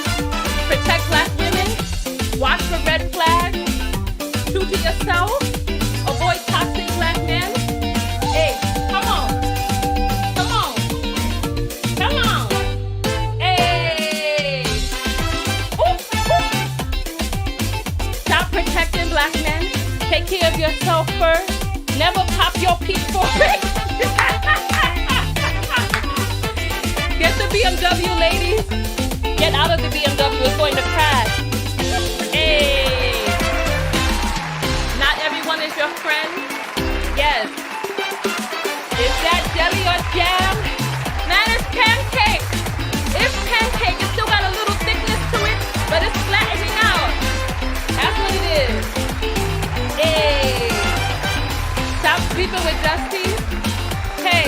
Protect black women. Watch for red flags. True to yourself. Avoid toxic black men. Hey, come on. Come on. Come on. Hey. Ooh, ooh. Stop protecting black men. Take care of yourself first. Never pop your peak for it. Get the BMW, ladies. Get out of the BMW. It's going to crash. Hey. Not everyone is your friend. Yes. Is that jelly or jam? Man, it's pancake. It's pancake. It's still got a little thickness to it, but it's flattening out. That's what it is. Hey. Stop sleeping with Dusty. Hey.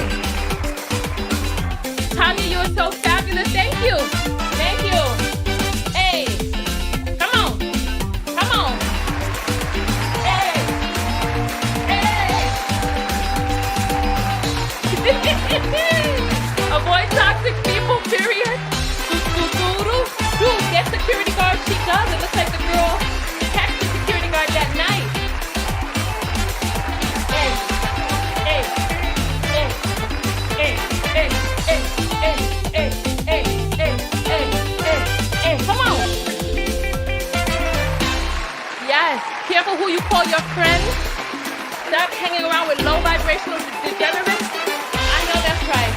Tanya, you are so fabulous. Thank you. Thank you. Hey. Come on. Come on. Hey. Hey. Avoid toxic people, period. Dude, get security guard. She does. It looks like the girl text the security guard that night. Hey. Hey. Hey. Hey. Hey. Hey. Hey. Hey. Hey. Hey. Hey. Hey. Hey. Come on. Yes. Careful who you call your friend. Stop hanging around with low vibrational degenerates. I know that's right.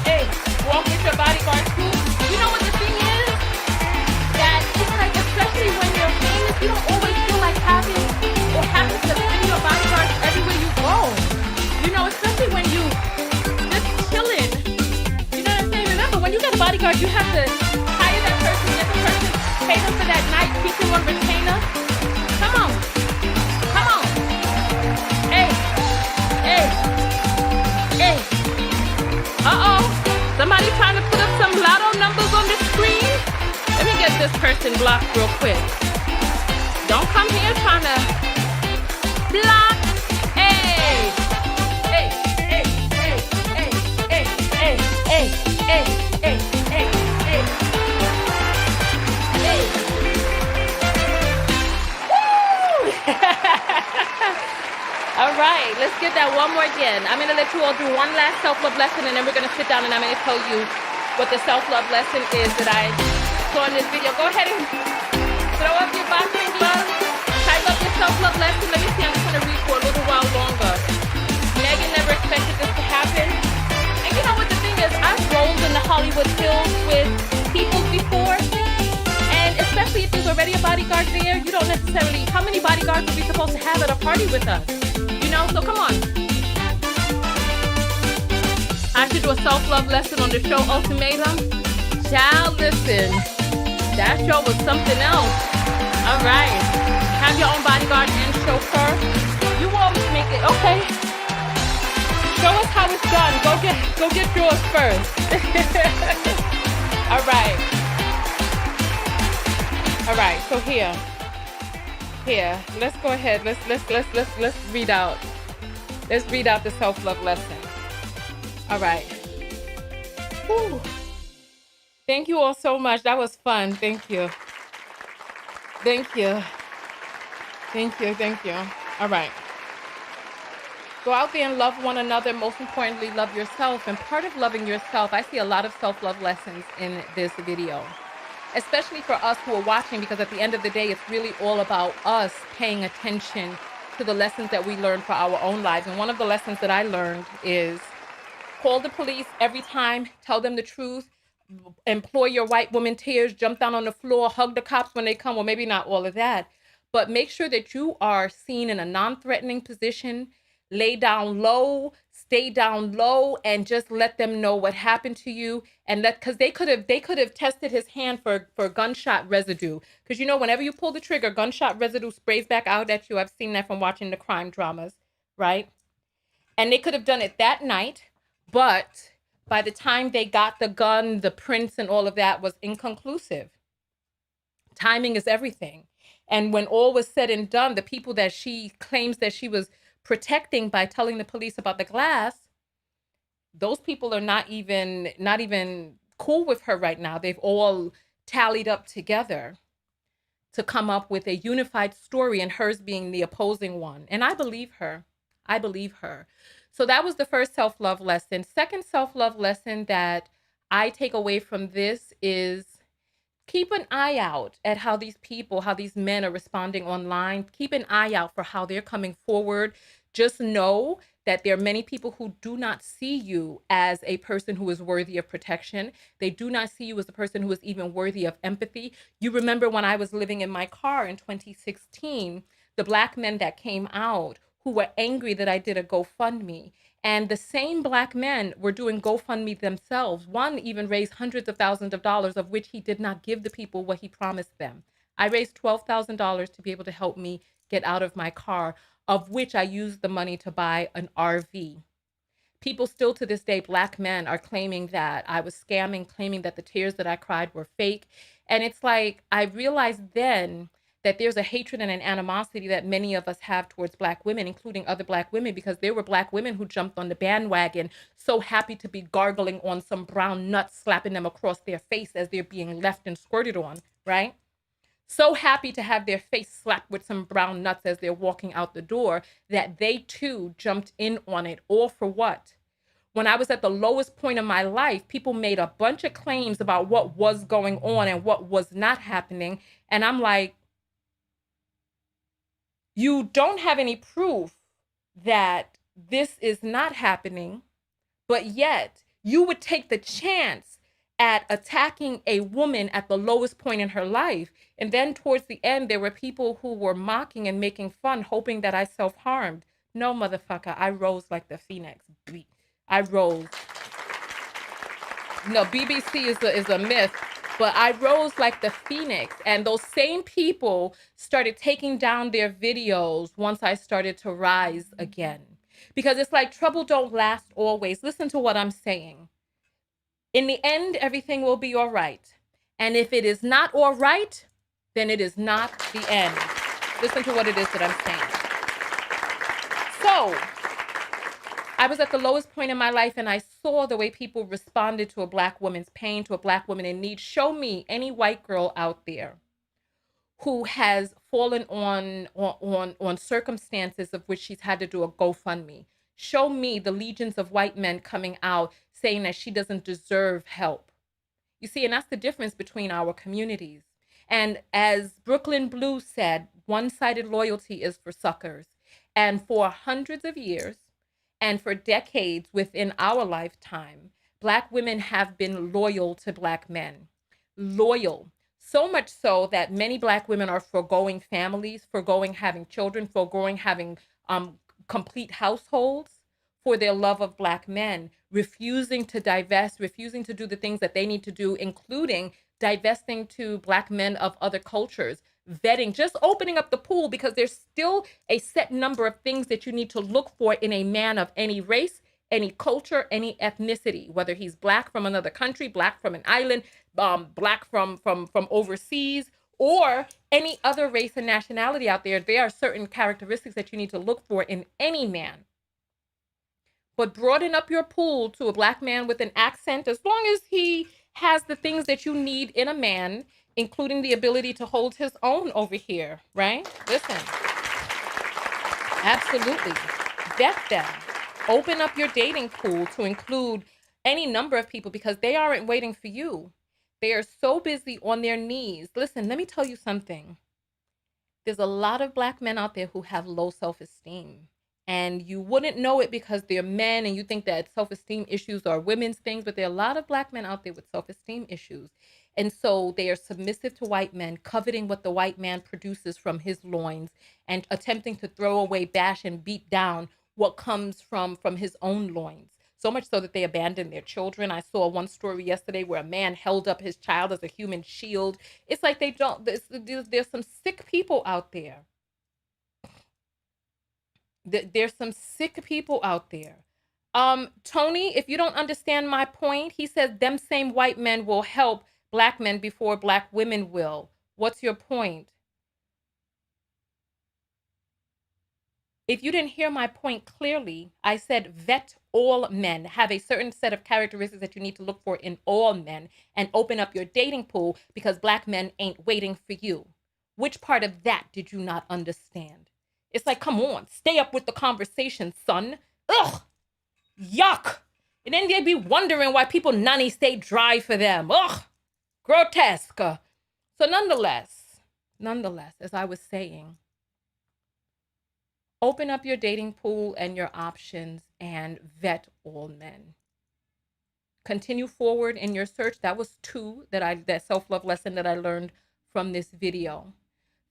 Hey, walk with your bodyguard too. You know what the thing is? That it's like, especially when you're famous, you don't always feel like having or having to bring your bodyguards everywhere you go. You know, especially when you just chilling. You know what I'm saying? Remember, when you got a bodyguard, you have to hire that person, get the person, pay them for that night, keep them on retainer. Come on. Come on. Hey. Hey. Hey. Uh-oh. Somebody trying to put up some lotto numbers on the screen? Let me get this person blocked real quick. Don't come here trying to block. Hey. Hey. Hey. Hey. Hey. Hey. Hey. Hey. Hey. Hey. Hey. Hey. Hey. Woo! All right, let's get that one more again. I'm gonna let you all do one last self-love lesson, and then we're gonna sit down and I'm gonna tell you what the self-love lesson is that I saw in this video. Go ahead and throw up your boxing gloves, type up your self-love lesson. Let me see, I'm just gonna read for a little while longer. Megan never expected this to happen. And you know what the thing is, I've rolled in the Hollywood Hills with people before, and especially if there's already a bodyguard there, you don't necessarily, how many bodyguards are we supposed to have at a party with us? You know, so come on. I should do a self-love lesson on the show Ultimatum. Child, listen. That show was something else. All right. Have your own bodyguard and chauffeur. You always make it, okay. Show us how it's done. Go get yours first. All right. All right, so here, let's go ahead. Let's read out. Let's read out the self-love lesson. All right. Whew. Thank you all so much. That was fun. Thank you. Thank you. Thank you. Thank you. All right. Go out there and love one another. Most importantly, love yourself. And part of loving yourself, I see a lot of self-love lessons in this video, especially for us who are watching, because at the end of the day, it's really all about us paying attention to the lessons that we learn for our own lives. And one of the lessons that I learned is call the police every time, tell them the truth, employ your white woman tears, jump down on the floor, hug the cops when they come. Well, maybe not all of that, but make sure that you are seen in a non-threatening position, lay down low, stay down low, and just let them know what happened to you. And because they could have tested his hand for gunshot residue. Because, you know, whenever you pull the trigger, gunshot residue sprays back out at you. I've seen that from watching the crime dramas, right? And they could have done it that night, but by the time they got the gun, the prints and all of that was inconclusive. Timing is everything. And when all was said and done, the people that she claims that she was protecting by telling the police about the glass, those people are not even cool with her right now. They've all tallied up together to come up with a unified story, and hers being the opposing one. And I believe her. I believe her. So that was the first self-love lesson. Second self-love lesson that I take away from this is keep an eye out at how these people, how these men are responding online. Keep an eye out for how they're coming forward. Just know that there are many people who do not see you as a person who is worthy of protection. They do not see you as a person who is even worthy of empathy. You remember when I was living in my car in 2016, the Black men that came out who were angry that I did a GoFundMe. And the same Black men were doing GoFundMe themselves. One even raised hundreds of thousands of dollars, of which he did not give the people what he promised them. I raised $12,000 to be able to help me get out of my car, of which I used the money to buy an RV. People still to this day, Black men, are claiming that I was scamming, claiming that the tears that I cried were fake. And it's like, I realized then that there's a hatred and an animosity that many of us have towards Black women, including other Black women, because there were Black women who jumped on the bandwagon, so happy to be gargling on some brown nuts, slapping them across their face as they're being left and squirted on, right? So happy to have their face slapped with some brown nuts as they're walking out the door, that they too jumped in on it. All for what? When I was at the lowest point of my life, people made a bunch of claims about what was going on and what was not happening. And I'm like, you don't have any proof that this is not happening, but yet you would take the chance at attacking a woman at the lowest point in her life. And then towards the end, there were people who were mocking and making fun, hoping that I self-harmed. No, motherfucker, I rose like the phoenix. I rose. No, BBC is a myth, but I rose like the phoenix. And those same people started taking down their videos once I started to rise again. Because it's like trouble don't last always. Listen to what I'm saying. In the end, everything will be all right. And if it is not all right, then it is not the end. Listen to what it is that I'm saying. So, I was at the lowest point in my life, and I saw the way people responded to a Black woman's pain, to a Black woman in need. Show me any white girl out there who has fallen on circumstances of which she's had to do a GoFundMe. Show me the legions of white men coming out saying that she doesn't deserve help. You see, and that's the difference between our communities. And as Brooklyn Blue said, one-sided loyalty is for suckers. And for hundreds of years, and for decades within our lifetime, Black women have been loyal to Black men. Loyal. So much so that many Black women are foregoing families, foregoing having children, foregoing having complete households for their love of Black men, refusing to divest, refusing to do the things that they need to do, including divesting to Black men of other cultures, vetting, just opening up the pool, because there's still a set number of things that you need to look for in a man of any race, any culture, any ethnicity, whether he's Black from another country, Black from an island, Black from overseas, or any other race and nationality out there. There are certain characteristics that you need to look for in any man. But broaden up your pool to a Black man with an accent, as long as he has the things that you need in a man, including the ability to hold his own over here, right? Listen, absolutely. Vet them. Open up your dating pool to include any number of people, because they aren't waiting for you. They are so busy on their knees. Listen, let me tell you something. There's a lot of Black men out there who have low self-esteem. And you wouldn't know it because they're men and you think that self-esteem issues are women's things, but there are a lot of Black men out there with self-esteem issues. And so they are submissive to white men, coveting what the white man produces from his loins and attempting to throw away, bash, and beat down what comes from his own loins. So much so that they abandon their children. I saw one story yesterday where a man held up his child as a human shield. It's like they don't, there's some sick people out there. There's some sick people out there. Tony, if you don't understand my point, he says them same white men will help black men before black women will. What's your point? If you didn't hear my point clearly, I said vet all men, have a certain set of characteristics that you need to look for in all men, and open up your dating pool because black men ain't waiting for you. Which part of that did you not understand? It's like, come on, stay up with the conversation, son. Ugh, yuck. And then they'd be wondering why people nanny stay dry for them. Ugh, grotesque. So nonetheless, as I was saying, open up your dating pool and your options and vet all men. Continue forward in your search. That was 2 that self-love lesson that I learned from this video.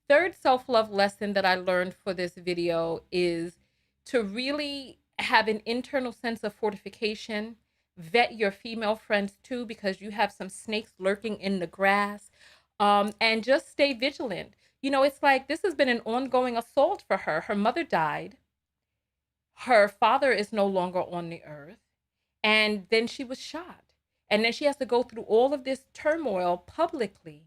Third self-love lesson that I learned for this video is to really have an internal sense of fortification. Vet your female friends too, because you have some snakes lurking in the grass. And just stay vigilant. You know, it's like this has been an ongoing assault for her. Her mother died. Her father is no longer on the earth. And then she was shot. And then she has to go through all of this turmoil publicly.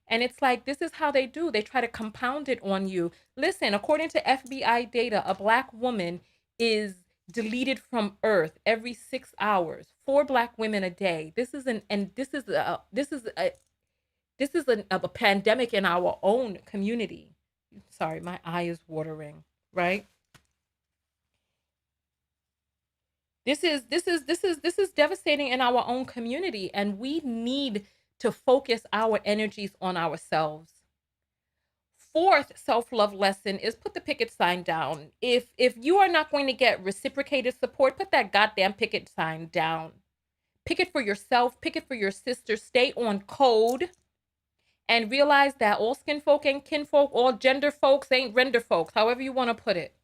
And it's like, this is how they do. They try to compound it on you. Listen, according to FBI data, a black woman is deleted from earth every 6 hours. 4 black women a day. This is a pandemic in our own community. Sorry, my eye is watering, right? This is devastating in our own community, and we need to focus our energies on ourselves. Fourth self-love lesson is put the picket sign down. If you are not going to get reciprocated support, put that goddamn picket sign down. Pick it for yourself, pick it for your sister, stay on code. And realize that all skin folk ain't kinfolk, all gender folks ain't render folks, however you want to put it.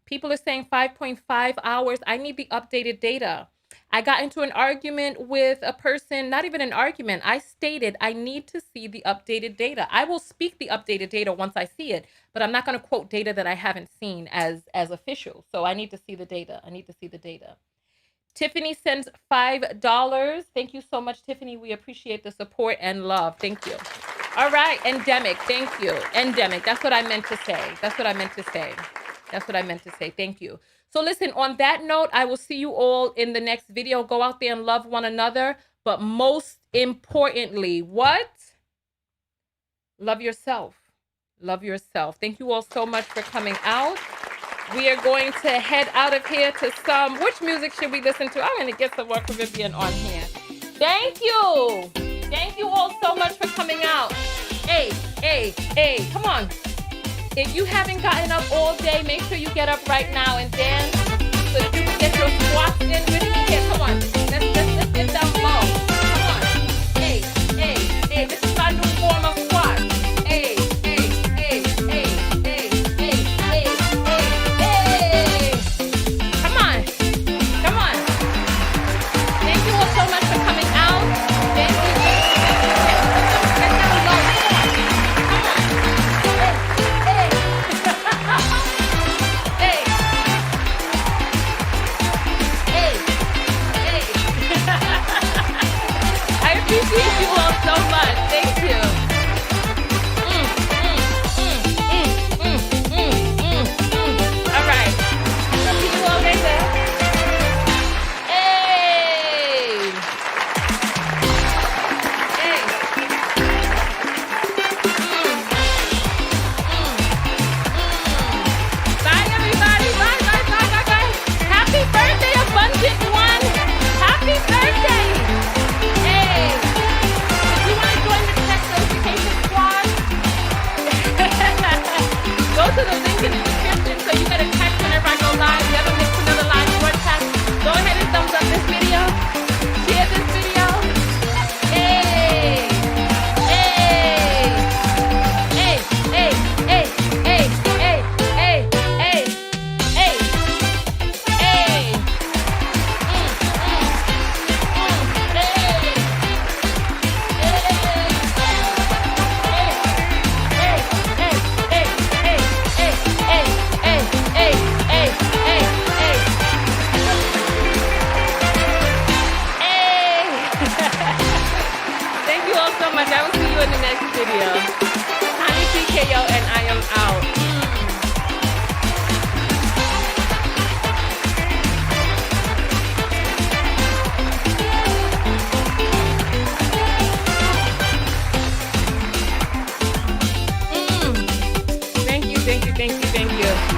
People are saying 5.5 hours. I need the updated data. I got into an argument with a person, not even an argument. I stated I need to see the updated data. I will speak the updated data once I see it, but I'm not going to quote data that I haven't seen as official. So I need to see the data. I need to see the data. Tiffany sends $5. Thank you so much, Tiffany. We appreciate the support and love. Thank you. All right, endemic. Thank you. Endemic. That's what I meant to say. That's what I meant to say. That's what I meant to say. Thank you. So listen, on that note, I will see you all in the next video. Go out there and love one another. But most importantly, what? Love yourself. Love yourself. Thank you all so much for coming out. We are going to head out of here to some, which music should we listen to? I'm going to get some more Caribbean on here. Thank you. Thank you all so much for coming out. Hey, come on. If you haven't gotten up all day, make sure you get up right now and dance so that you can get your squats in with me. Here, come on. Let's get down low. Come on. Hey, this is my new form of squat. Hey. Come on. Thank you all so much for coming out. Thank you. Get down low. Come on. Hey. in the next video. Honey TKO and I am out. Thank you.